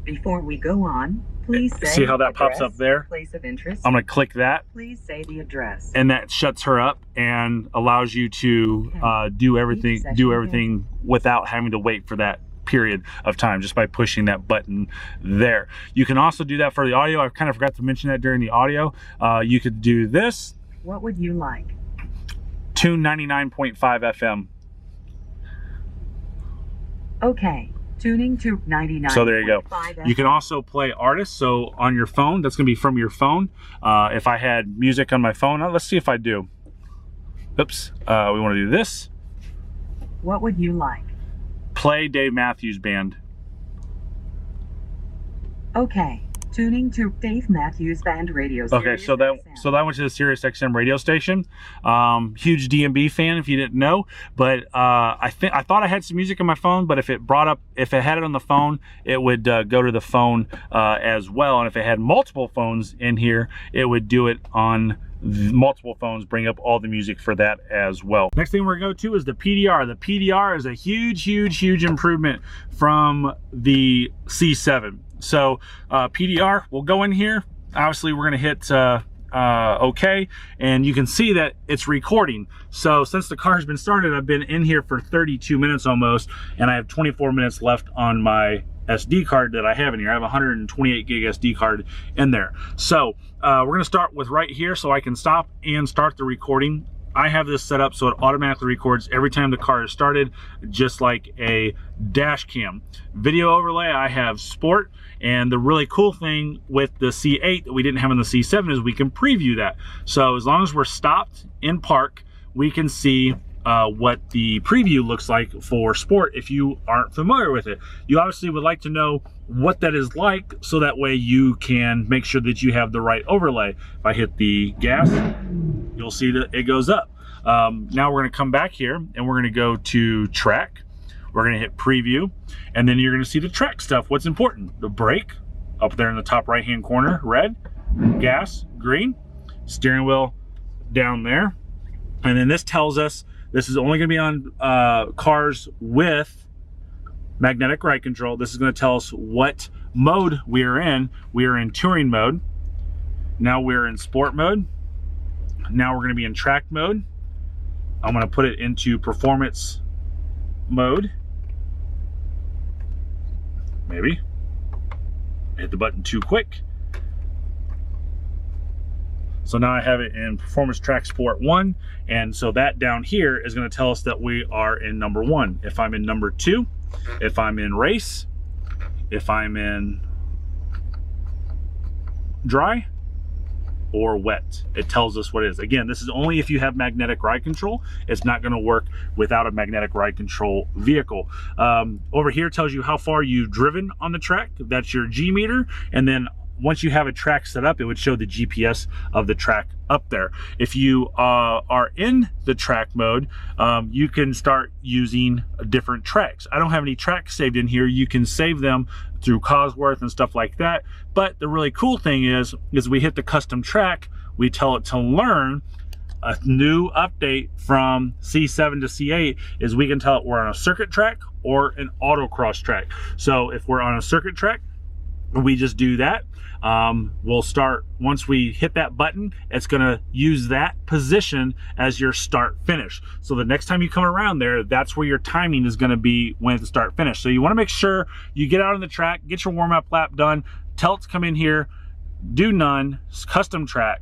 Before we go on, please say See how that pops address, up there? Place of interest. I'm going to click that, Please say the address. and that shuts her up and allows you to do everything without having to wait for that period of time, just by pushing that button there. You can also do that for the audio. I kind of forgot to mention that during the audio. You could do this. What would you like? Tune 99.5 FM. Okay. Tuning to 99. So there you go. You can also play artists. So on your phone, that's going to be from your phone. If I had music on my phone, let's see if I do. Oops. We want to do this. What would you like? Play Dave Matthews Band. Okay. Tuning to Dave Matthews Band radio. Okay, so that went to the Sirius XM radio station. Huge DMB fan, if you didn't know. But I thought I had some music on my phone, but if it had it on the phone, it would go to the phone as well. And if it had multiple phones in here, it would do it on multiple phones, bring up all the music for that as well. Next thing we're going to go to is the PDR. The PDR is a huge improvement from the C7. So PDR, we'll go in here. Obviously we're going to hit okay, and you can see that it's recording. So since the car's been started, I've been in here for 32 minutes almost, and I have 24 minutes left on my SD card that I have in here. I have a 128 gig SD card in there. So we're gonna start with right here so I can stop and start the recording. I have this set up so it automatically records every time the car is started, just like a dash cam. Video overlay, I have sport, and the really cool thing with the C8 that we didn't have in the C7 is we can preview that. So as long as we're stopped in park, we can see what the preview looks like for sport if you aren't familiar with it. You obviously would like to know what that is like so that way you can make sure that you have the right overlay. If I hit the gas, you'll see that it goes up. Now we're going to come back here and we're going to go to track. We're going to hit preview, and then you're going to see the track stuff. What's important? The brake up there in the top right hand corner, red, gas, green, steering wheel down there. And then this tells us this is only going to be on cars with magnetic ride control. This is going to tell us what mode we are in. We are in touring mode. Now we're in sport mode. Now we're going to be in track mode. I'm going to put it into performance mode. Maybe. I hit the button too quick. So now I have it in performance track sport 1, and so that down here is going to tell us that we are in number 1. If I'm in number 2, if I'm in race, if I'm in dry or wet, it tells us what it is. Again, this is only if you have magnetic ride control. It's not going to work without a magnetic ride control vehicle. Over here tells you how far you've driven on the track. That's your G meter, and then once you have a track set up, it would show the GPS of the track up there. If you are in the track mode, you can start using different tracks. I don't have any tracks saved in here. You can save them through Cosworth and stuff like that. But the really cool thing is we hit the custom track, we tell it to learn. A new update from C7 to C8 is we can tell it we're on a circuit track or an autocross track. So if we're on a circuit track, we just do that. We'll start, once we hit that button, it's gonna use that position as your start finish. So the next time you come around there, that's where your timing is gonna be when it's start finish. So you wanna make sure you get out on the track, get your warm-up lap done, tell it to come in here, do none, custom track,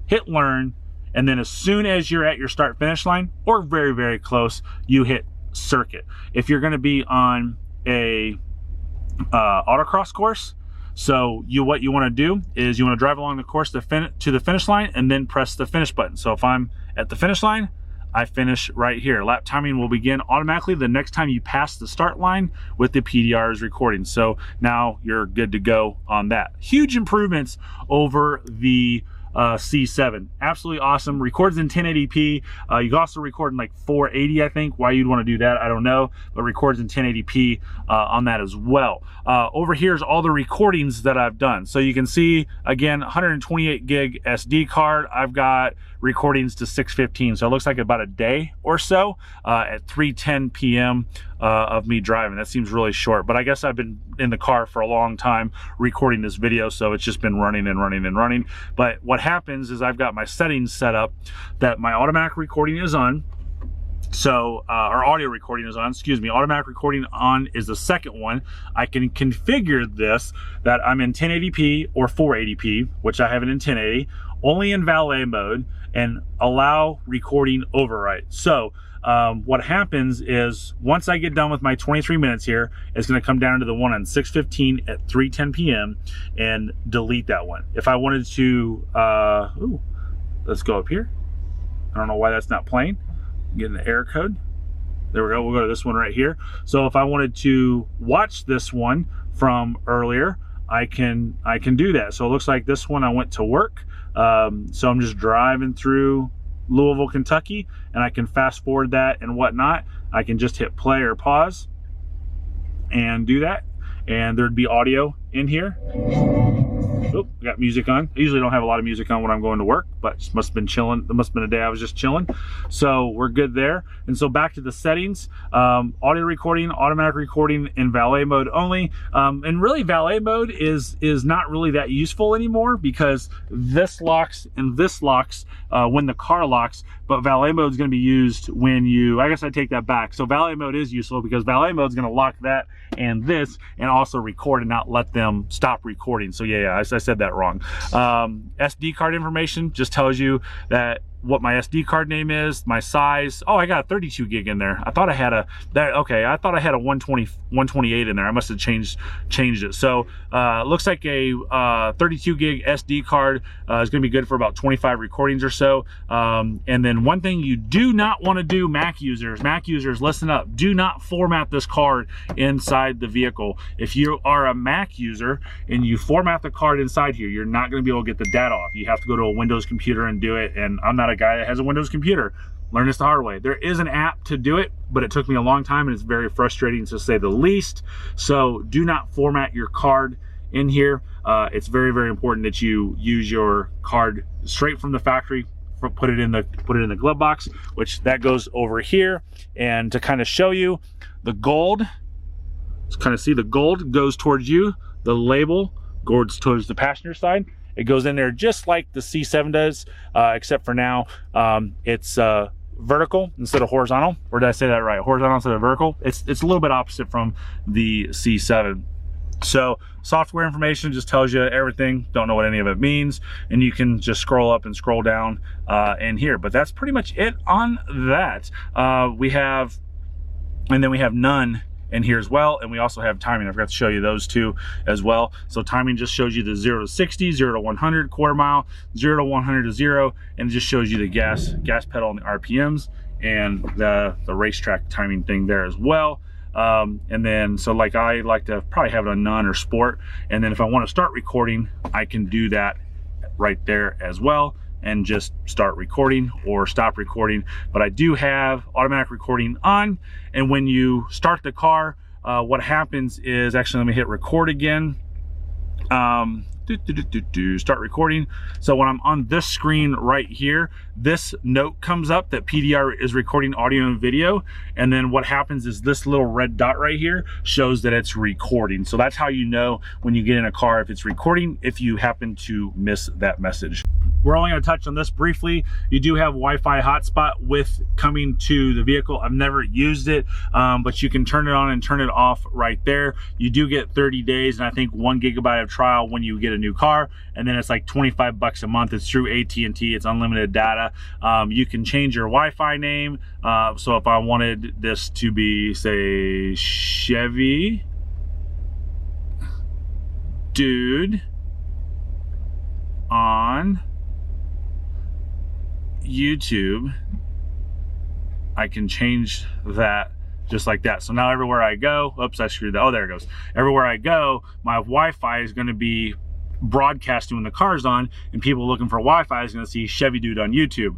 hit learn, and then as soon as you're at your start finish line, or very, very close, you hit circuit. If you're gonna be on a autocross course, so what you want to do is you want to drive along the course to the finish line and then press the finish button. So if I'm at the finish line, I finish right here. Lap timing will begin automatically the next time you pass the start line with the PDR is recording. So now you're good to go on that. Huge improvements over the C7. Absolutely awesome. Records in 1080p. You can also record in like 480, I think. Why you'd want to do that, I don't know, but records in 1080p on that as well. Over here is all the recordings that I've done. So you can see, again, 128 gig SD card. I've got recordings to 615, so it looks like about a day or so at 3:10 p.m. Of me driving. That seems really short, but I guess I've been in the car for a long time recording this video, so it's just been running and running and running. But what happens is I've got my settings set up that my automatic recording is on. So our audio recording is on, excuse me, automatic recording on is the second one. I can configure this that I'm in 1080p or 480p, which I have it in 1080, only in valet mode, and allow recording overwrite. So what happens is once I get done with my 23 minutes here, it's going to come down to the one on 6:15 at 3:10 p.m. and delete that one. If I wanted to, let's go up here. I don't know why that's not playing. Getting the error code. There we go. We'll go to this one right here. So if I wanted to watch this one from earlier, I can do that. So it looks like this one I went to work. So I'm just driving through Louisville, Kentucky, and I can fast forward that and whatnot. I can just hit play or pause and do that, and there'd be audio in here. Oh, got music on. I usually don't have a lot of music on when I'm going to work, but it must have been chilling. It must have been a day I was just chilling. So we're good there. And so back to the settings, audio recording, automatic recording, and valet mode only. And really valet mode is not really that useful anymore because this locks and this locks when the car locks, but valet mode is going to be used when you, I guess I take that back. So valet mode is useful because valet mode is going to lock that and this and also record and not let them stop recording. So yeah, I said that wrong. SD card information just tells you that what my SD card name is, my size. Oh, I got a 32 gig in there. I thought I had a, I thought I had a 128 in there. I must have changed it. So looks like a 32 gig SD card is gonna be good for about 25 recordings or so. And then one thing you do not wanna do, Mac users, listen up, do not format this card inside the vehicle. If you are a Mac user and you format the card inside here, you're not gonna be able to get the data off. You have to go to a Windows computer and do it. And I'm not a guy that has a Windows computer. Learn this the hard way. There is an app to do it, but it took me a long time and it's very frustrating to say the least. So do not format your card in here. It's very, very important that you use your card straight from the factory. Put it in the glove box, which that goes over here. And to kind of show you the gold, just kind of see the gold goes towards you. The label goes towards the passenger side. It goes in there just like the C7 does, except for now it's vertical instead of horizontal. Or did I say that right? Horizontal instead of vertical. It's a little bit opposite from the C7. So software information just tells you everything. Don't know what any of it means, and you can just scroll up and scroll down in here. But that's pretty much it on that. We have none in here as well, and we also have timing. I forgot to show you those two as well. So timing just shows you the 0 to 60, 0 to 100 quarter mile, 0 to 100 to 0, and it just shows you the gas pedal and the RPMs and the racetrack timing thing there as well. And then so like I like to probably have it on none or sport, and then if I want to start recording, I can do that right there as well and just start recording or stop recording. But I do have automatic recording on, and when you start the car, what happens is, actually let me hit record again. Start recording. So when I'm on this screen right here, this note comes up that PDR is recording audio and video, and then what happens is this little red dot right here shows that it's recording. So that's how you know when you get in a car if it's recording, if you happen to miss that message. We're only going to touch on this briefly. You do have Wi-Fi hotspot with coming to the vehicle. I've never used it, but you can turn it on and turn it off right there. You do get 30 days and I think 1 gigabyte of trial when you get a new car, and then it's like 25 bucks a month. It's through AT&T. It's unlimited data. You can change your Wi-Fi name. So if I wanted this to be, say, Chevy Dude on YouTube, I can change that just like that. So now everywhere I go, oops, I screwed that. Oh, there it goes. Everywhere I go, my Wi-Fi is going to be broadcasting when the car's on, and people looking for Wi-Fi is going to see Chevy Dude on YouTube.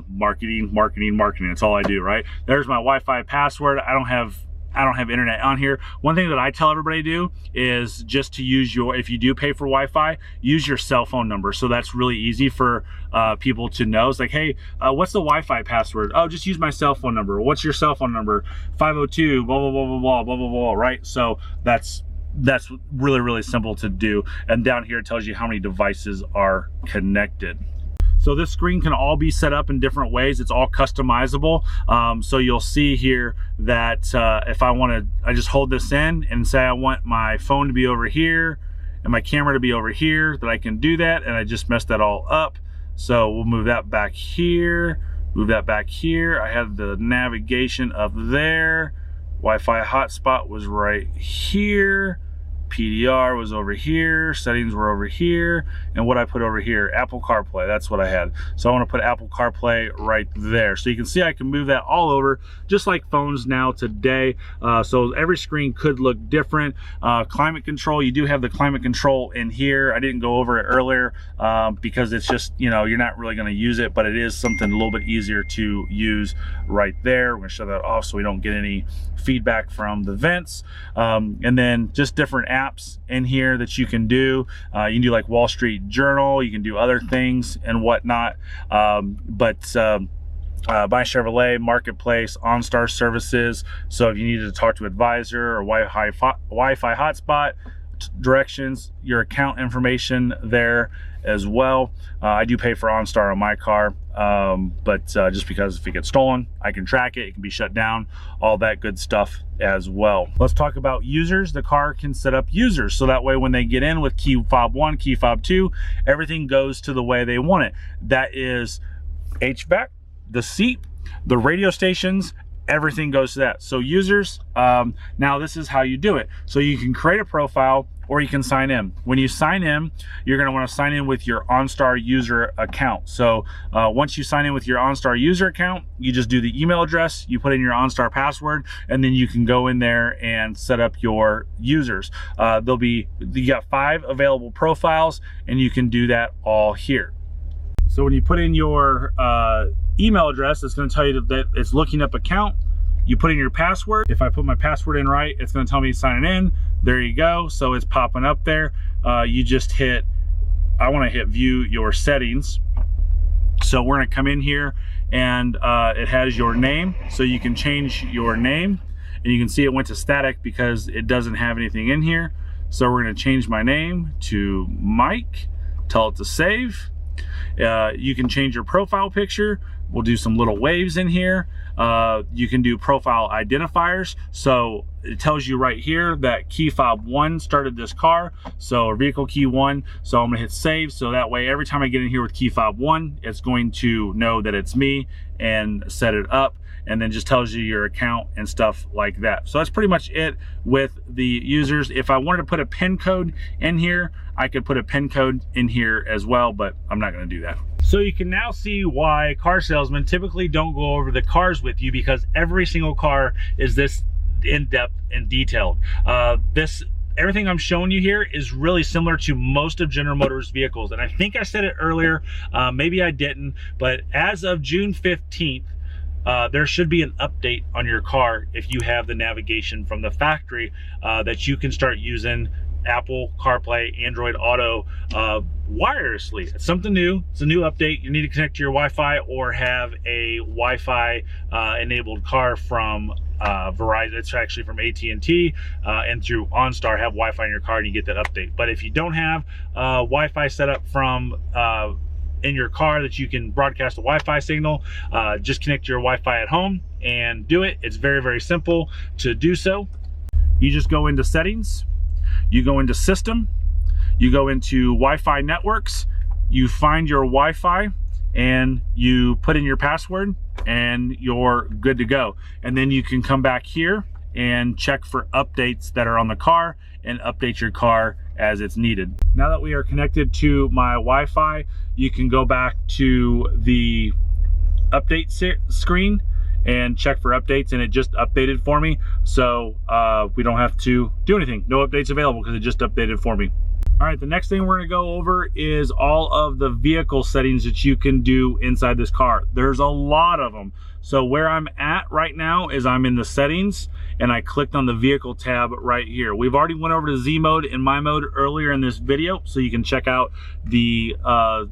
Marketing. That's all I do, right? There's my Wi-Fi password. I don't have internet on here. One thing that I tell everybody to do is just to use if you do pay for Wi-Fi, use your cell phone number. So that's really easy for people to know. It's like, hey, what's the Wi-Fi password? Oh, just use my cell phone number. What's your cell phone number? 502 blah blah blah blah blah blah blah blah, right? So that's really, really simple to do. And down here it tells you how many devices are connected. So this screen can all be set up in different ways. It's all customizable. So you'll see here that if I want to, I just hold this in and say I want my phone to be over here and my camera to be over here, that I can do that. And I just messed that all up. So we'll move that back here, move that back here. I have the navigation up there. Wi-Fi hotspot was right here. PDR was over here, settings were over here, and what I put over here, Apple CarPlay, that's what I had. So I want to put Apple CarPlay right there. So you can see I can move that all over, just like phones now today. So every screen could look different. Climate control, you do have the climate control in here. I didn't go over it earlier because it's just, you know, you're not really going to use it, but it is something a little bit easier to use right there. We're going to shut that off so we don't get any feedback from the vents. And then just different apps apps in here that you can do. You can do like Wall Street Journal, you can do other things and whatnot. Buy Chevrolet, Marketplace, OnStar services. So if you needed to talk to advisor or Wi-Fi hotspot, directions, your account information there as well. I do pay for OnStar on my car, but just because if it gets stolen, I can track it, it can be shut down, all that good stuff as well. Let's talk about users. The car can set up users, so that way when they get in with key fob 1, key fob 2, everything goes to the way they want it. That is HVAC, the seat, the radio stations, everything goes to that. So users, now this is how you do it. So you can create a profile or you can sign in. When you sign in, you're gonna wanna sign in with your OnStar user account. So once you sign in with your OnStar user account, you just do the email address, you put in your OnStar password, and then you can go in there and set up your users. You got 5 available profiles and you can do that all here. So when you put in your email address, it's going to tell you that it's looking up account. You put in your password. If I put my password in right, it's going to tell me signing in. There you go. So it's popping up there. You just hit, I want to hit view your settings. So we're going to come in here and it has your name. So you can change your name and you can see it went to static because it doesn't have anything in here. So we're going to change my name to Mike, tell it to save. You can change your profile picture. We'll do some little waves in here. You can do profile identifiers. So it tells you right here that key fob 1 started this car. So vehicle key 1. So I'm gonna hit save. So that way, every time I get in here with key fob 1, it's going to know that it's me and set it up. And then just tells you your account and stuff like that. So that's pretty much it with the users. If I wanted to put a PIN code in here, I could put a PIN code in here as well, but I'm not gonna do that. So you can now see why car salesmen typically don't go over the cars with you, because every single car is this in-depth and detailed. Everything I'm showing you here is really similar to most of General Motors vehicles. And I think I said it earlier, maybe I didn't, but as of June 15th, there should be an update on your car if you have the navigation from the factory that you can start using Apple CarPlay, Android Auto wirelessly. It's something new. It's a new update. You need to connect to your Wi-Fi or have a Wi-Fi enabled car from Verizon. It's actually from AT&T and through OnStar. Have Wi-Fi in your car and you get that update. But if you don't have Wi-Fi set up from in your car that you can broadcast a Wi-Fi signal, just connect your Wi-Fi at home and do it. It's very, very simple to do so. You just go into settings, you go into system, you go into Wi-Fi networks, you find your Wi-Fi and you put in your password and you're good to go. And then you can come back here and check for updates that are on the car and update your car as it's needed. Now that we are connected to my Wi-Fi, you can go back to the update screen and check for updates, and it just updated for me. So we don't have to do anything. No updates available because it just updated for me. All right, the next thing we're gonna go over is all of the vehicle settings that you can do inside this car. There's a lot of them. So where I'm at right now is I'm in the settings and I clicked on the vehicle tab right here. We've already went over to Z mode and my mode earlier in this video, so you can check out the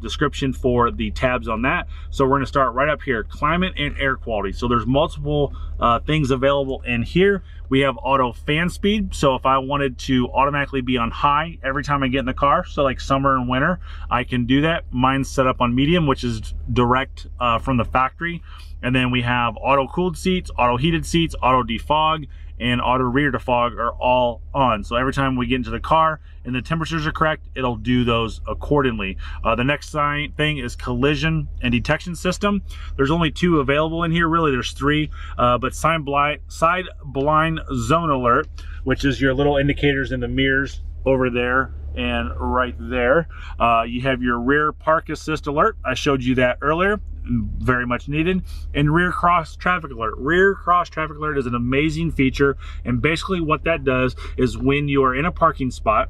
description for the tabs on that. So we're gonna start right up here, climate and air quality. So there's multiple things available in here. We have auto fan speed. So if I wanted to automatically be on high every time I get in the car, so like summer and winter, I can do that. Mine's set up on medium, which is direct from the factory. And then we have auto cooled seats, auto heated seats, auto defog, and auto rear defog are all on. So every time we get into the car and the temperatures are correct, it'll do those accordingly. The next thing is collision and detection system. There's only 2 available in here. Really, there's 3, but side blind zone alert, which is your little indicators in the mirrors over there and right there. You have your rear park assist alert. I showed you that earlier. Very much needed. And rear cross traffic alert. Rear cross traffic alert is an amazing feature, and basically what that does is when you are in a parking spot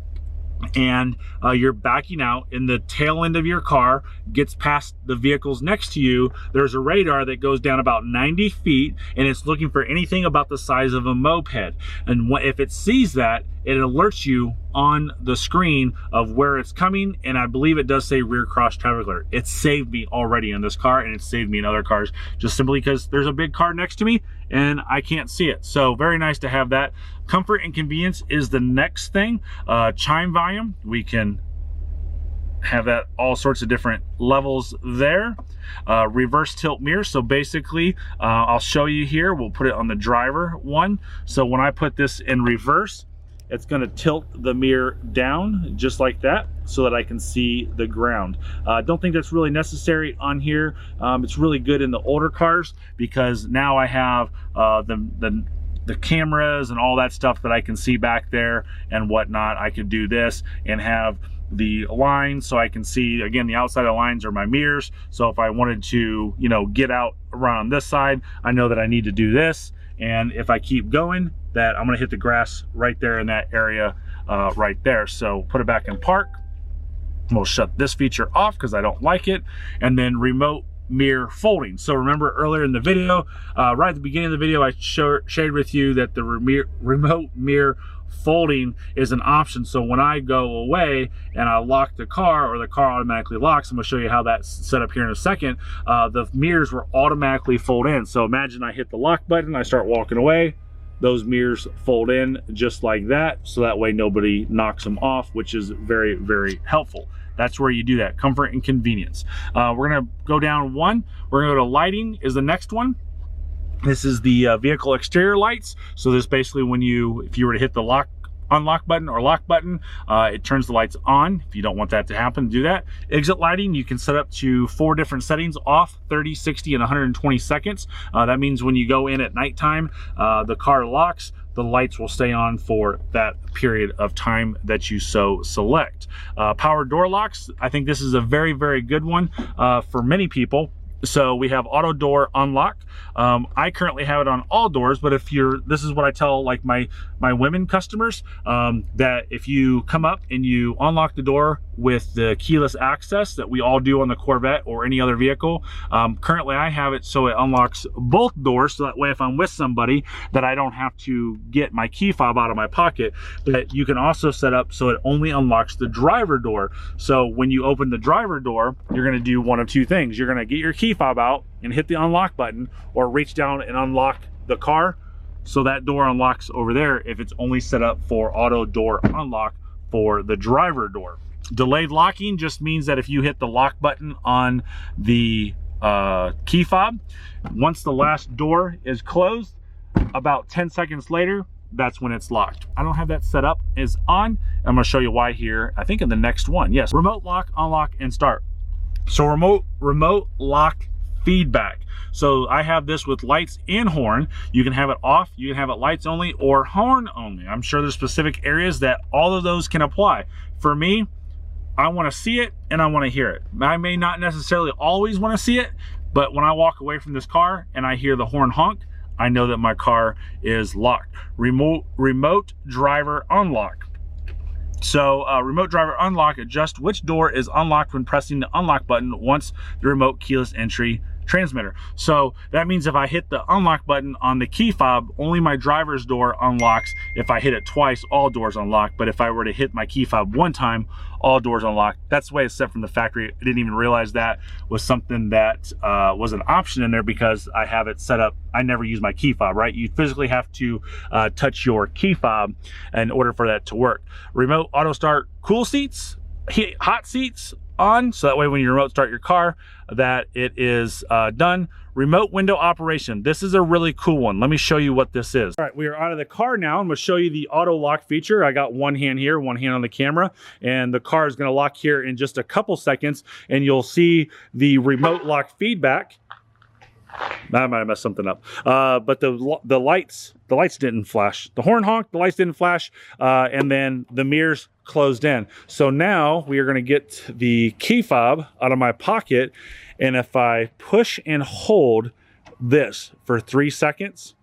and you're backing out and the tail end of your car gets past the vehicles next to you, there's a radar that goes down about 90 feet and it's looking for anything about the size of a moped. And if it sees that, it alerts you on the screen of where it's coming, and I believe it does say rear cross traffic alert. It saved me already in this car, and it saved me in other cars, just simply because there's a big car next to me and I can't see it. So very nice to have that. Comfort and convenience is the next thing. Chime volume, we can have that all sorts of different levels there. Reverse tilt mirror, so basically I'll show you here. We'll put it on the driver one. So when I put this in reverse, it's going to tilt the mirror down just like that so that I can see the ground. Don't think that's really necessary on here. It's really good in the older cars because now I have the cameras and all that stuff that I can see back there and whatnot. I could do this and have the lines so I can see, again, the outside of the lines are my mirrors. So if I wanted to, you know, get out around this side, I know that I need to do this. And if I keep going, that I'm gonna hit the grass right there in that area right there. So put it back in park. We'll shut this feature off because I don't like it. And then remote mirror folding. So remember earlier in the video, right at the beginning of the video, I shared with you that the remote mirror folding is an option. So when I go away and I lock the car, or the car automatically locks, I'm gonna show you how that's set up here in a second, the mirrors will automatically fold in. So imagine I hit the lock button, I start walking away, those mirrors fold in just like that, so that way nobody knocks them off, which is very, very helpful. That's where you do that, comfort and convenience. We're gonna go down one. We're gonna go to lighting is the next one. This is the vehicle exterior lights. So this basically, when if you were to hit the unlock button or lock button, it turns the lights on. If you don't want that to happen, do that. Exit lighting, you can set up to 4 different settings: off, 30, 60, and 120 seconds. That means when you go in at nighttime, the car locks, the lights will stay on for that period of time that you so select. Power door locks, I think this is a very, very good one for many people. So we have auto door unlock. I currently have it on all doors, but if this is what I tell like my women customers, that if you come up and you unlock the door with the keyless access that we all do on the Corvette or any other vehicle, currently I have it so it unlocks both doors, so that way if I'm with somebody that I don't have to get my key fob out of my pocket. But you can also set up so it only unlocks the driver door. So when you open the driver door, you're gonna do one of two things. You're gonna get your key fob out and hit the unlock button, or reach down and unlock the car, so that door unlocks over there if it's only set up for auto door unlock for the driver door. Delayed locking just means that if you hit the lock button on the key fob, once the last door is closed, about 10 seconds later, that's when it's locked. I don't have that set up is on. I'm gonna show you why here, I think in the next one. Yes, remote lock, unlock, and start. So remote lock feedback. So I have this with lights and horn. You can have it off, you can have it lights only or horn only. I'm sure there's specific areas that all of those can apply. For me, I want to see it and I want to hear it. I may not necessarily always want to see it, but when I walk away from this car and I hear the horn honk, I know that my car is locked. Remote driver unlock. So remote driver unlock, adjust which door is unlocked when pressing the unlock button once the remote keyless entry transmitter. So that means if I hit the unlock button on the key fob, only my driver's door unlocks. If I hit it twice, all doors unlock. But if I were to hit my key fob one time, all doors unlock. That's the way it's set from the factory. I didn't even realize that was something that was an option in there because I have it set up. I never use my key fob, right? You physically have to touch your key fob in order for that to work. Remote auto start cool seats, hot seats on, so that way when you remote start your car, that it is done. Remote window operation. This is a really cool one. Let me show you what this is. All right, we are out of the car now. I'm gonna show you the auto lock feature. I got one hand here, one hand on the camera, and the car is gonna lock here in just a couple seconds, and you'll see the remote lock feedback. I might have messed something up. But the lights didn't flash. The horn honked, the lights didn't flash, and then the mirrors closed in. So now we are gonna get the key fob out of my pocket, and if I push and hold this for 3 seconds,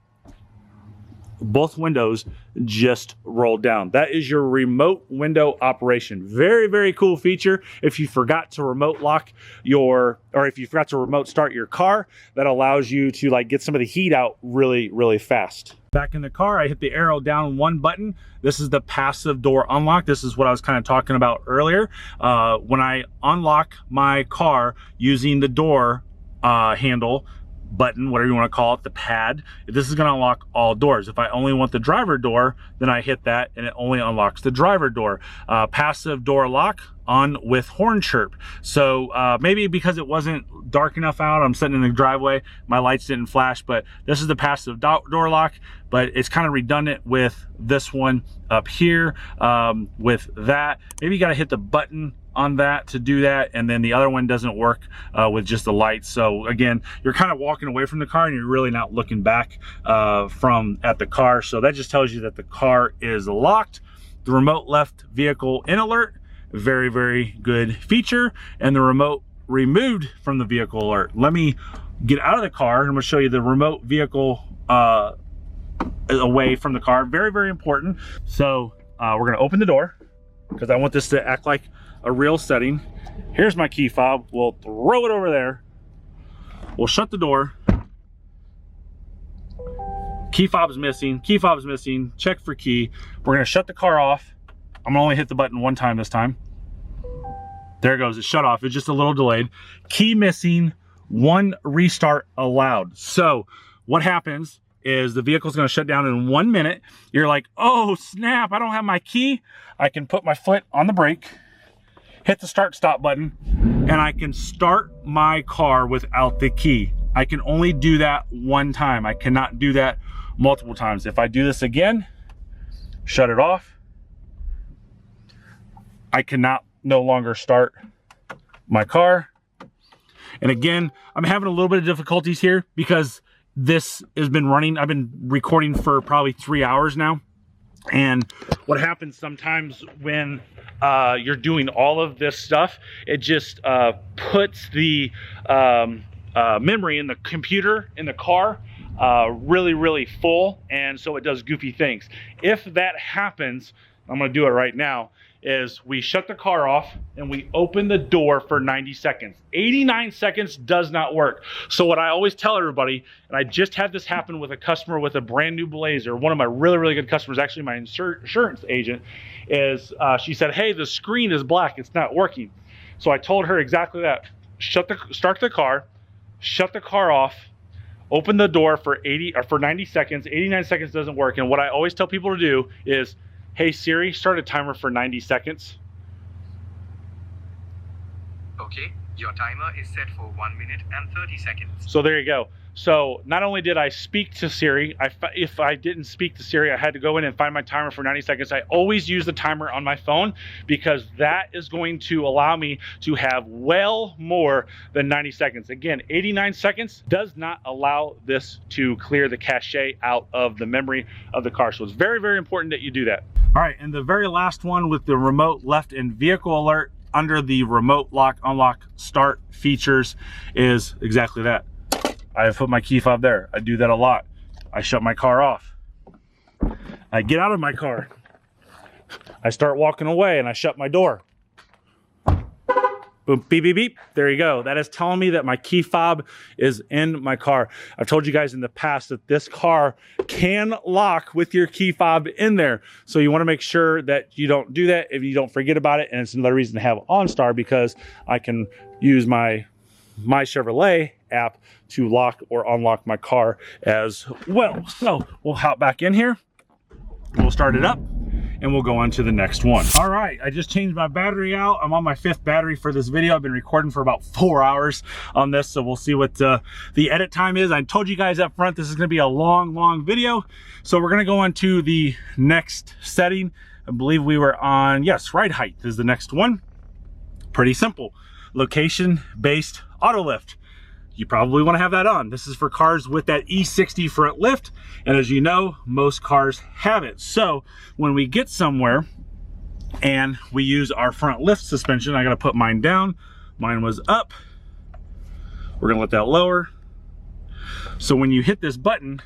both windows just roll down. That is your remote window operation. Very, very cool feature. If you forgot to remote lock or if you forgot to remote start your car, that allows you to like get some of the heat out really, really fast. Back in the car, I hit the arrow down one button. This is the passive door unlock. This is what I was kind of talking about earlier. When I unlock my car using the door handle, button, whatever you want to call it, the pad, this is going to unlock all doors. If I only want the driver door, then I hit that and it only unlocks the driver door. Passive door lock on with horn chirp. So maybe because it wasn't dark enough out, I'm sitting in the driveway, my lights didn't flash, but this is the passive door lock, but it's kind of redundant with this one up here with that. Maybe you got to hit the button on that to do that, and then the other one doesn't work with just the lights. So again, you're kind of walking away from the car and you're really not looking back from at the car. So that just tells you that the car is locked. The remote left vehicle in alert, very, very good feature, and the remote removed from the vehicle alert. Let me get out of the car and I'm going to show you the remote vehicle away from the car. Very, very important. So we're going to open the door because I want this to act like a real setting. Here's my key fob. We'll throw it over there. We'll shut the door. Key fob's missing. Key fob's missing. Check for key. We're gonna shut the car off. I'm gonna only hit the button one time this time. There it goes. It shut off. It's just a little delayed. Key missing. One restart allowed. So what happens is the vehicle's gonna shut down in 1 minute. You're like, oh snap, I don't have my key. I can put my foot on the brake, hit the start stop button, and I can start my car without the key. I can only do that one time. I cannot do that multiple times. If I do this again, shut it off, I cannot no longer start my car. And again, I'm having a little bit of difficulties here because this has been running. I've been recording for probably 3 hours now. And what happens sometimes when you're doing all of this stuff, it just puts the memory in the computer in the car really, really full, and so it does goofy things. If that happens, I'm going to do it right now, is we shut the car off and we open the door for 90 seconds. 89 seconds does not work. So what I always tell everybody, and I just had this happen with a customer with a brand new Blazer, one of my really, really good customers, actually my insurance agent, is she said, hey, the screen is black, it's not working. So I told her exactly that. Start the car, shut the car off, open the door for 90 seconds. 89 seconds doesn't work. And what I always tell people to do is, hey Siri, start a timer for 90 seconds. Okay, your timer is set for 1 minute and 30 seconds. So there you go. So not only did I speak to Siri, if I didn't speak to Siri, I had to go in and find my timer for 90 seconds. I always use the timer on my phone because that is going to allow me to have well more than 90 seconds. Again, 89 seconds does not allow this to clear the cache out of the memory of the car. So it's very, very important that you do that. All right, and the very last one with the remote left in vehicle alert under the remote lock, unlock, start features is exactly that. I have put my key fob there. I do that a lot. I shut my car off. I get out of my car. I start walking away and I shut my door. Boom, beep, beep, beep. There you go. That is telling me that my key fob is in my car. I've told you guys in the past that this car can lock with your key fob in there. So you want to make sure that you don't do that if you don't forget about it. And it's another reason to have OnStar, because I can use my Chevrolet app to lock or unlock my car as well. So we'll hop back in here. We'll start it up and we'll go on to the next one. All right, I just changed my battery out. I'm on my 5th battery for this video. I've been recording for about 4 hours on this, so we'll see what the edit time is. I told you guys up front, this is gonna be a long video. So we're gonna go on to the next setting. I believe we were on, yes, ride height is the next one. Pretty simple. Location-based auto lift. You probably want to have that on. This is for cars with that E60 front lift, and as you know, most cars have it. So when we get somewhere and we use our front lift suspension, I got to put mine down. Mine was up. We're gonna let that lower. So when you hit this button,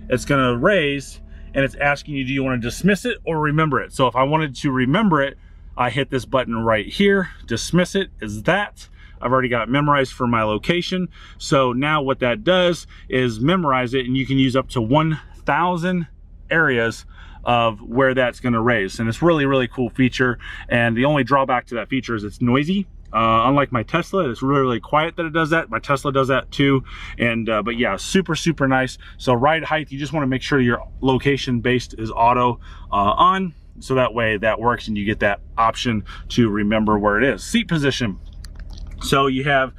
it's gonna raise and it's asking you, do you want to dismiss it or remember it? So if I wanted to remember it, I hit this button right here. Dismiss it is that. I've already got it memorized for my location. So now what that does is memorize it, and you can use up to 1,000 areas of where that's going to raise. And it's really, really cool feature. And the only drawback to that feature is it's noisy. Unlike my Tesla, it's really, really quiet that it does that. My Tesla does that too. And but yeah, super, super nice. So ride height, you just want to make sure your location based is auto on, so that way that works and you get that option to remember where it is. Seat position. So you have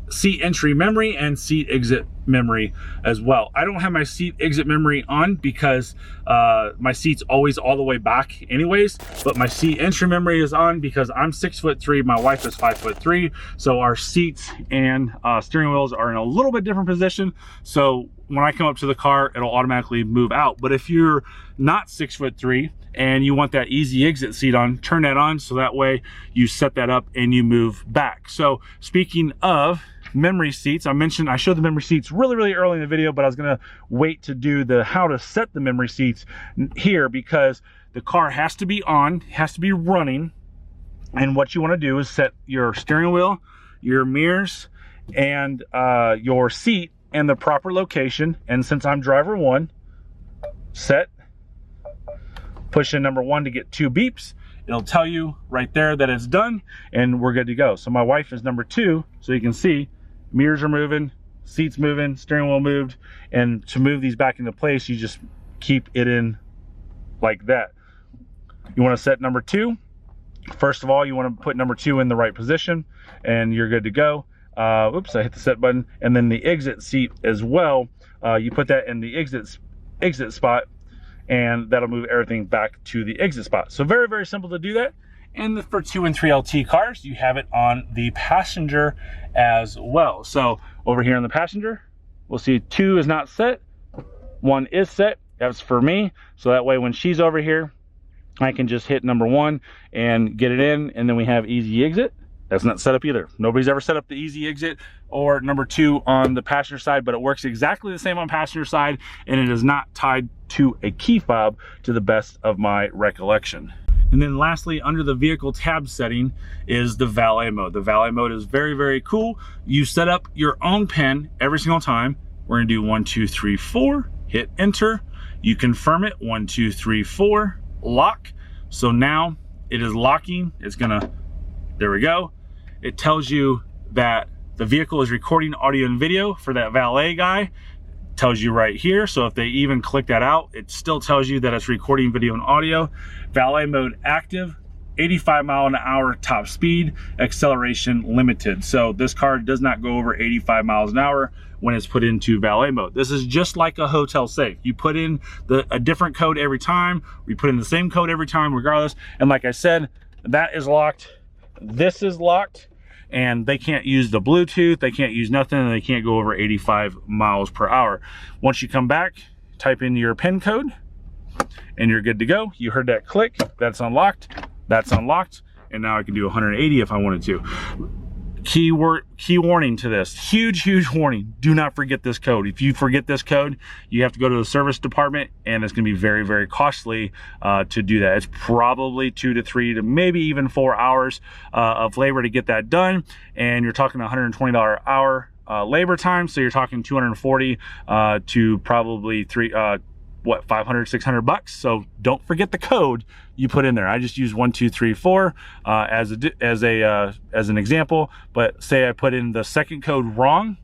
seat entry memory and seat exit memory as well. I don't have my seat exit memory on because my seat's always all the way back anyways, but my seat entry memory is on because I'm 6'3", my wife is 5'3", so our seats and steering wheels are in a little bit different position. So when I come up to the car, it'll automatically move out. But if you're not 6'3" and you want that easy exit seat on, turn that on so that way you set that up and you move back. So speaking of memory seats, I showed the memory seats really, really early in the video, but I was gonna wait to do the how to set the memory seats here because the car has to be on, has to be running. And what you wanna do is set your steering wheel, your mirrors, and your seat in the proper location. And since I'm driver 1, set, push in number 1 to get 2 beeps. It'll tell you right there that it's done and we're good to go. So my wife is number 2, so you can see mirrors are moving, seats moving, steering wheel moved. And to move these back into place, you just keep it in like that. You want to set number 2. First of all, you want to put number 2 in the right position and you're good to go. Oops, I hit the set button. And then the exit seat as well, you put that in the exit spot, and that'll move everything back to the exit spot. So very, very simple to do that. And for 2 and 3 LT cars, you have it on the passenger as well. So over here on the passenger, we'll see 2 is not set, 1 is set. That's for me. So that way when she's over here, I can just hit number 1 and get it in, and then we have easy exit. That's not set up either. Nobody's ever set up the easy exit or number 2 on the passenger side, but it works exactly the same on passenger side, and it is not tied to a key fob to the best of my recollection. And then lastly, under the vehicle tab setting is the valet mode. The valet mode is very, very cool. You set up your own PIN every single time. We're gonna do 1, 2, 3, 4, hit enter. You confirm it, 1, 2, 3, 4, lock. So now it is locking. It's gonna, there we go. It tells you that the vehicle is recording audio and video for that valet guy. Tells you right here. So if they even click that out, it still tells you that it's recording video and audio. Valet mode active, 85 mile an hour top speed, acceleration limited. So this car does not go over 85 miles an hour when it's put into valet mode. This is just like a hotel safe. You put in a different code every time. We put in the same code every time regardless. And like I said, that is locked. This is locked. And they can't use the Bluetooth, they can't use nothing, and they can't go over 85 miles per hour. Once you come back, type in your PIN code, and you're good to go. You heard that click, that's unlocked, and now I can do 180 if I wanted to. Key warning to this, huge warning, do not forget this code. If you forget this code, you have to go to the service department, and it's gonna be very, very costly to do that. It's probably 2 to 3 to maybe even 4 hours of labor to get that done, and you're talking $120 an hour labor time, so you're talking 240 to probably 500, 600 bucks. So don't forget the code you put in there. I just use 1, 2, 3, 4 as an example. But say I put in the second code wrong,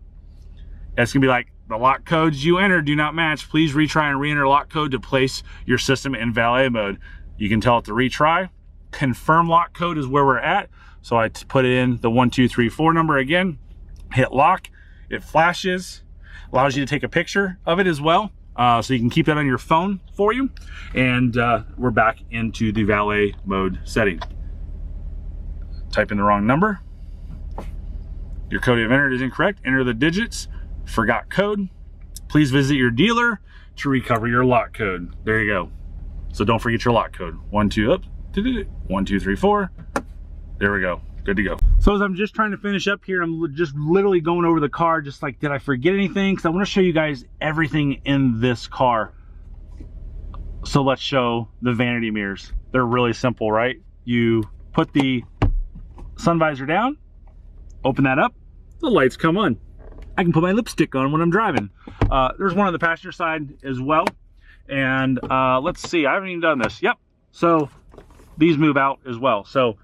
it's gonna be like, the lock codes you entered do not match. Please retry and re-enter lock code to place your system in valet mode. You can tell it to retry. Confirm lock code is where we're at. So I put in the 1, 2, 3, 4 number again, hit lock, it flashes, allows you to take a picture of it as well. So you can keep that on your phone for you. And we're back into the valet mode setting. Type in the wrong number. Your code you've entered is incorrect. Enter the digits. Forgot code. Please visit your dealer to recover your lock code. There you go. So don't forget your lock code. 1, 2, up. 1, 2, 3, 4. There we go. Good to go. So as I'm just trying to finish up here, I'm just literally going over the car, just like, did I forget anything? Because I want to show you guys everything in this car. So let's show the vanity mirrors. They're really simple, right? You put the sun visor down, open that up, the lights come on. I can put my lipstick on when I'm driving. There's one on the passenger side as well. And let's see, I haven't even done this. Yep, so these move out as well. So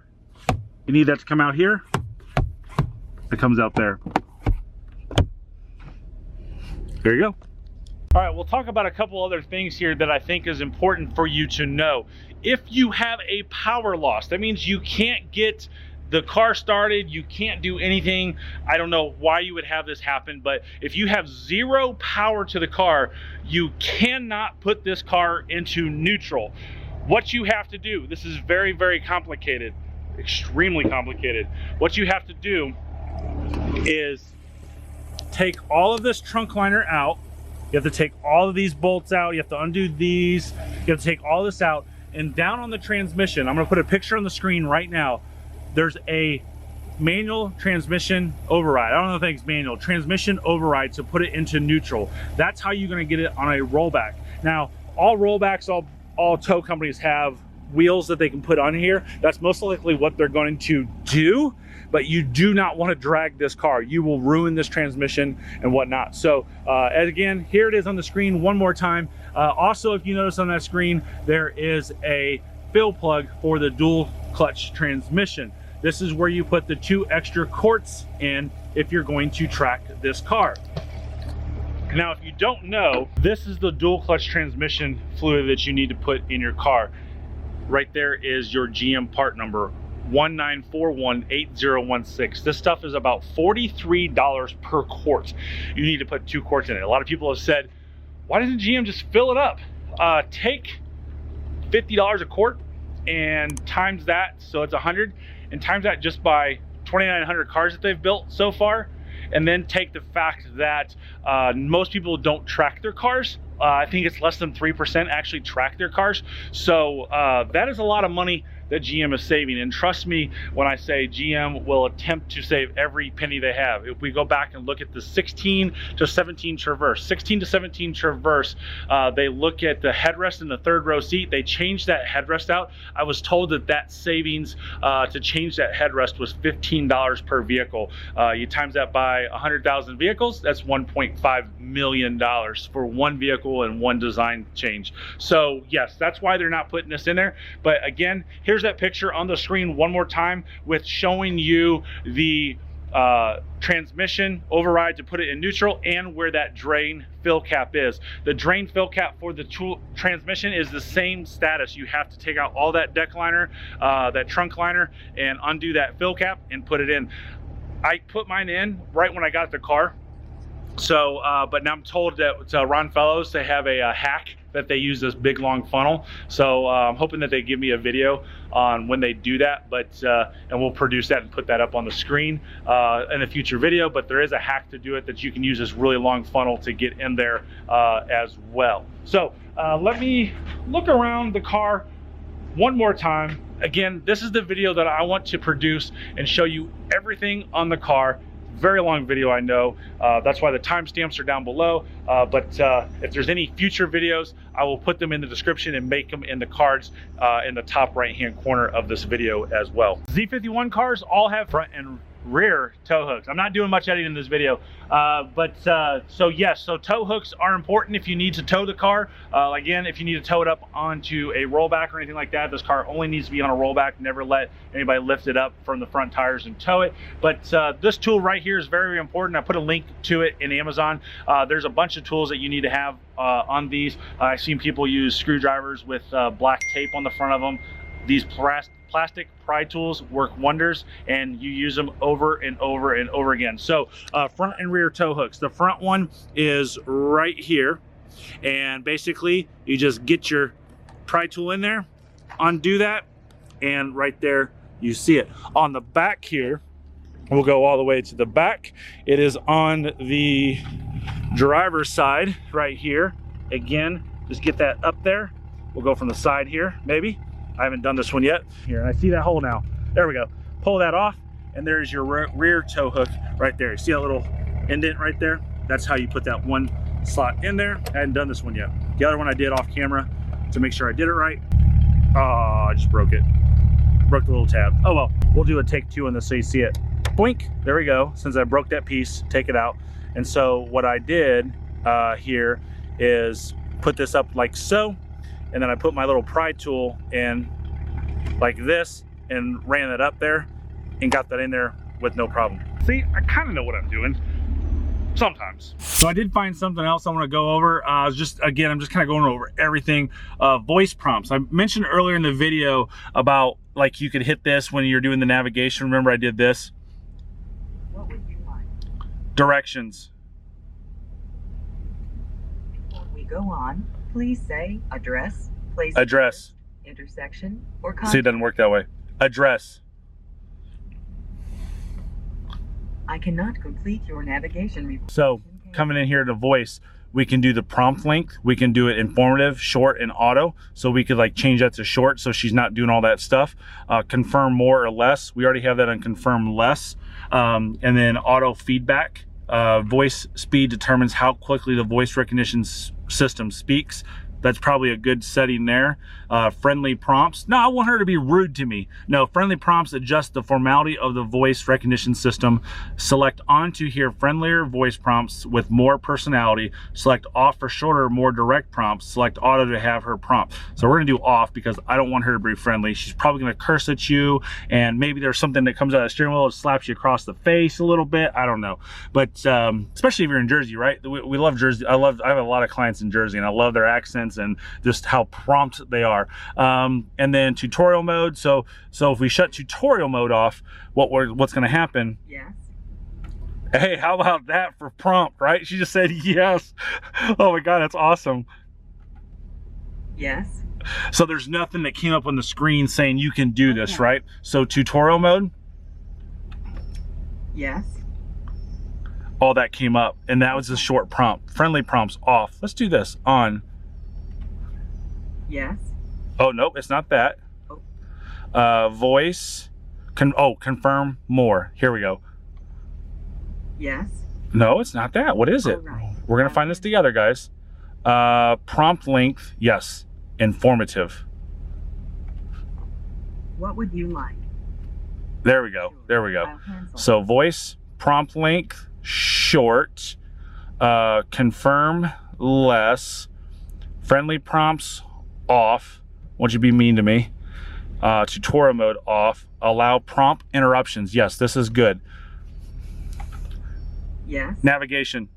you need that to come out here. It comes out there. There you go. All right, we'll talk about a couple other things here that I think is important for you to know. If you have a power loss, that means you can't get the car started, you can't do anything. I don't know why you would have this happen, but if you have zero power to the car, you cannot put this car into neutral. What you have to do, this is very, very complicated, extremely complicated. What you have to do is take all of this trunk liner out. You have to take all of these bolts out. You have to undo these. You have to take all this out. And down on the transmission, I'm gonna put a picture on the screen right now. There's a manual transmission override. I don't know if it's manual. Transmission override to put it into neutral. That's how you're gonna get it on a rollback. Now, all rollbacks, all tow companies have wheels that they can put on here. That's most likely what they're going to do, but you do not want to drag this car. You will ruin this transmission and whatnot. So again, here it is on the screen one more time. Also, if you notice on that screen, there is a fill plug for the dual clutch transmission. This is where you put the 2 extra quarts in if you're going to track this car. Now, if you don't know, this is the dual clutch transmission fluid that you need to put in your car. Right there is your GM part number, 19418016. This stuff is about $43 per quart. You need to put 2 quarts in it. A lot of people have said, why doesn't GM just fill it up? Take $50 a quart and times that, so it's 100, and times that just by 2,900 cars that they've built so far, and then take the fact that most people don't track their cars. I think it's less than 3% actually track their cars. So that is a lot of money that GM is saving. And trust me when I say GM will attempt to save every penny they have. If we go back and look at the 16 to 17 Traverse, 16 to 17 Traverse, they look at the headrest in the 3rd row seat. They changed that headrest out. I was told that that savings to change that headrest was $15 per vehicle. You times that by 100,000 vehicles, that's $1.5 million for one vehicle and one design change. So yes, that's why they're not putting this in there. But again, here's that picture on the screen one more time with showing you the transmission override to put it in neutral and where that drain fill cap is. The drain fill cap for the transmission is the same status. You have to take out all that deck liner, that trunk liner, and undo that fill cap and put it in. I put mine in right when I got the car. So, but now I'm told that Ron Fellows, they have a hack that they use this big long funnel. So I'm hoping that they give me a video on when they do that, but and we'll produce that and put that up on the screen in a future video. But there is a hack to do it that you can use this really long funnel to get in there as well. So let me look around the car one more time. Again, this is the video that I want to produce and show you everything on the car. Very long video, I know. That's why the timestamps are down below. But if there's any future videos, I will put them in the description and make them in the cards in the top right-hand corner of this video as well. Z51 cars all have front and rear tow hooks. I'm not doing much editing in this video, so yes, so tow hooks are important if you need to tow the car. Again, if you need to tow it up onto a rollback or anything like that, this car only needs to be on a rollback. Never let anybody lift it up from the front tires and tow it. But this tool right here is very important. I put a link to it in Amazon. There's a bunch of tools that you need to have on these. I've seen people use screwdrivers with black tape on the front of them. These plastic pry tools work wonders, and you use them over and over and over again. So front and rear tow hooks. The front one is right here, and basically you just get your pry tool in there, undo that, and right there you see it. On the back here, we'll go all the way to the back. It is on the driver's side right here. Again, just get that up there. We'll go from the side here, maybe. I haven't done this one yet. Here, I see that hole now. There we go. Pull that off, and there's your rear tow hook right there. See that little indent right there? That's how you put that one slot in there. I hadn't done this one yet. The other one I did off camera. to make sure I did it right. Oh, I just broke it. Broke the little tab. Oh well, we'll do a take 2 on this so you see it. Boink, there we go. Since I broke that piece, take it out. And so what I did here is put this up like so, and then I put my little pry tool in like this and ran it up there and got that in there with no problem. See, I kind of know what I'm doing sometimes. So I did find something else I want to go over. I'm just kind of going over everything. Voice prompts. I mentioned earlier in the video about like you could hit this when you're doing the navigation. Remember I did this? What would you like? Directions. Before we go on, please say address, place, Address. intersection, or contact. See, it doesn't work that way. Address. I cannot complete your navigation report. So coming in here to voice, we can do the prompt length. We can do it informative, short, and auto. So we could like change that to short so she's not doing all that stuff. Confirm more or less. We already have that on confirm less. And then auto feedback. Voice speed determines how quickly the voice recognition system speaks. That's probably a good setting there. Friendly prompts. No, I want her to be rude to me. No, friendly prompts adjust the formality of the voice recognition system. Select on to hear friendlier voice prompts with more personality. Select off for shorter, more direct prompts. Select auto to have her prompt. So we're gonna do off because I don't want her to be friendly. She's probably gonna curse at you, and maybe there's something that comes out of the steering wheel that slaps you across the face a little bit. I don't know. But especially if you're in Jersey, right? We love Jersey. I have a lot of clients in Jersey, and I love their accents and just how prompt they are. And then tutorial mode. So if we shut tutorial mode off, what's going to happen? Yes. Hey, how about that for prompt, right? She just said yes. Oh my God, that's awesome. Yes. So there's nothing that came up on the screen saying you can do this, Okay. right? So tutorial mode, Yes. all that came up, and that was a short prompt. Friendly prompts off. Let's do this on. Yes. Oh, nope, it's not that. Voice, confirm more. Here we go. Yes. No, it's not that. What is it? All right. We're gonna find this together, guys. Prompt length, yes. Informative. What would you like? There we go. There we go. I'll cancel. So voice, prompt length, short, confirm less, friendly prompts off. Won't you be mean to me? Tutorial mode off. Allow prompt interruptions. Yes, this is good. Yes. Navigation.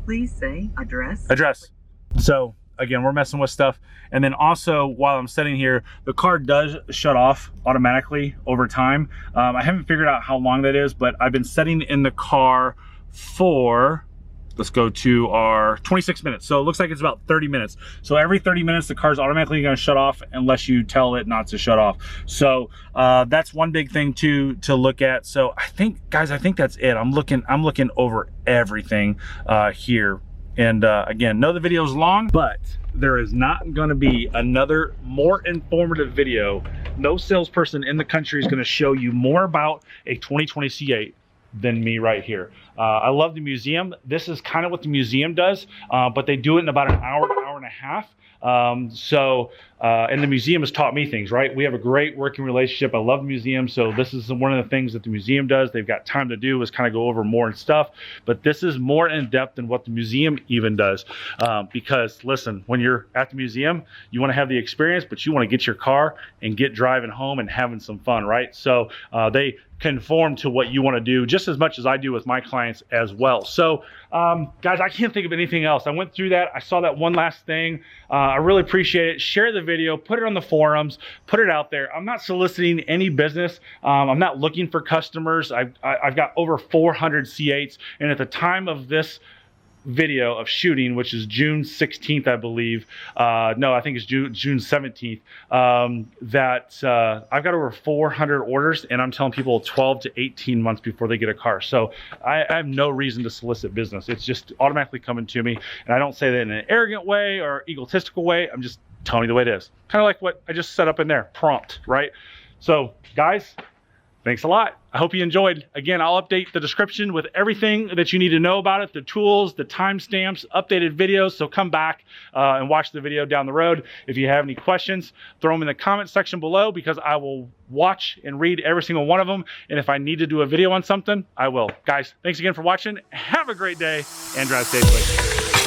Please say address. Address. So again, we're messing with stuff. And then also while I'm sitting here, the car does shut off automatically over time. I haven't figured out how long that is, but I've been setting in the car for, let's go to our 26 minutes. So it looks like it's about 30 minutes. So every 30 minutes, the car's automatically gonna shut off unless you tell it not to shut off. So that's one big thing to look at. So I think, guys, I think that's it. I'm looking over everything here. And again, know the video is long, but there is not gonna be another more informative video. No salesperson in the country is gonna show you more about a 2020 C8 than me right here. I love the museum. This is kind of what the museum does, but they do it in about an hour and a half. And the museum has taught me things, right? We have a great working relationship. I love the museum. So this is one of the things that the museum does. They've got time to do is kind of go over more and stuff, but this is more in depth than what the museum even does. Because listen, when you're at the museum, you want to have the experience, but you want to get your car and get driving home and having some fun, right? So they conform to what you want to do just as much as I do with my clients as well. So guys, I can't think of anything else. I went through that. I saw that one last thing. I really appreciate it. Share the video, put it on the forums, put it out there. I'm not soliciting any business. I'm not looking for customers. I've got over 400 C8s, and at the time of this video of shooting, which is June 16th, I believe. No, I think it's June 17th. I've got over 400 orders, and I'm telling people 12 to 18 months before they get a car. So I have no reason to solicit business. It's just automatically coming to me, and I don't say that in an arrogant way or egotistical way. I'm just telling you the way it is. Kind of like what I just set up in there, prompt, right? So guys, Thanks a lot. I hope you enjoyed. Again, I'll update the description with everything that you need to know about it, the tools, the timestamps, updated videos. So come back and watch the video down the road. If you have any questions, throw them in the comment section below, because I will watch and read every single one of them. And if I need to do a video on something, I will. Guys, thanks again for watching. Have a great day and drive safely.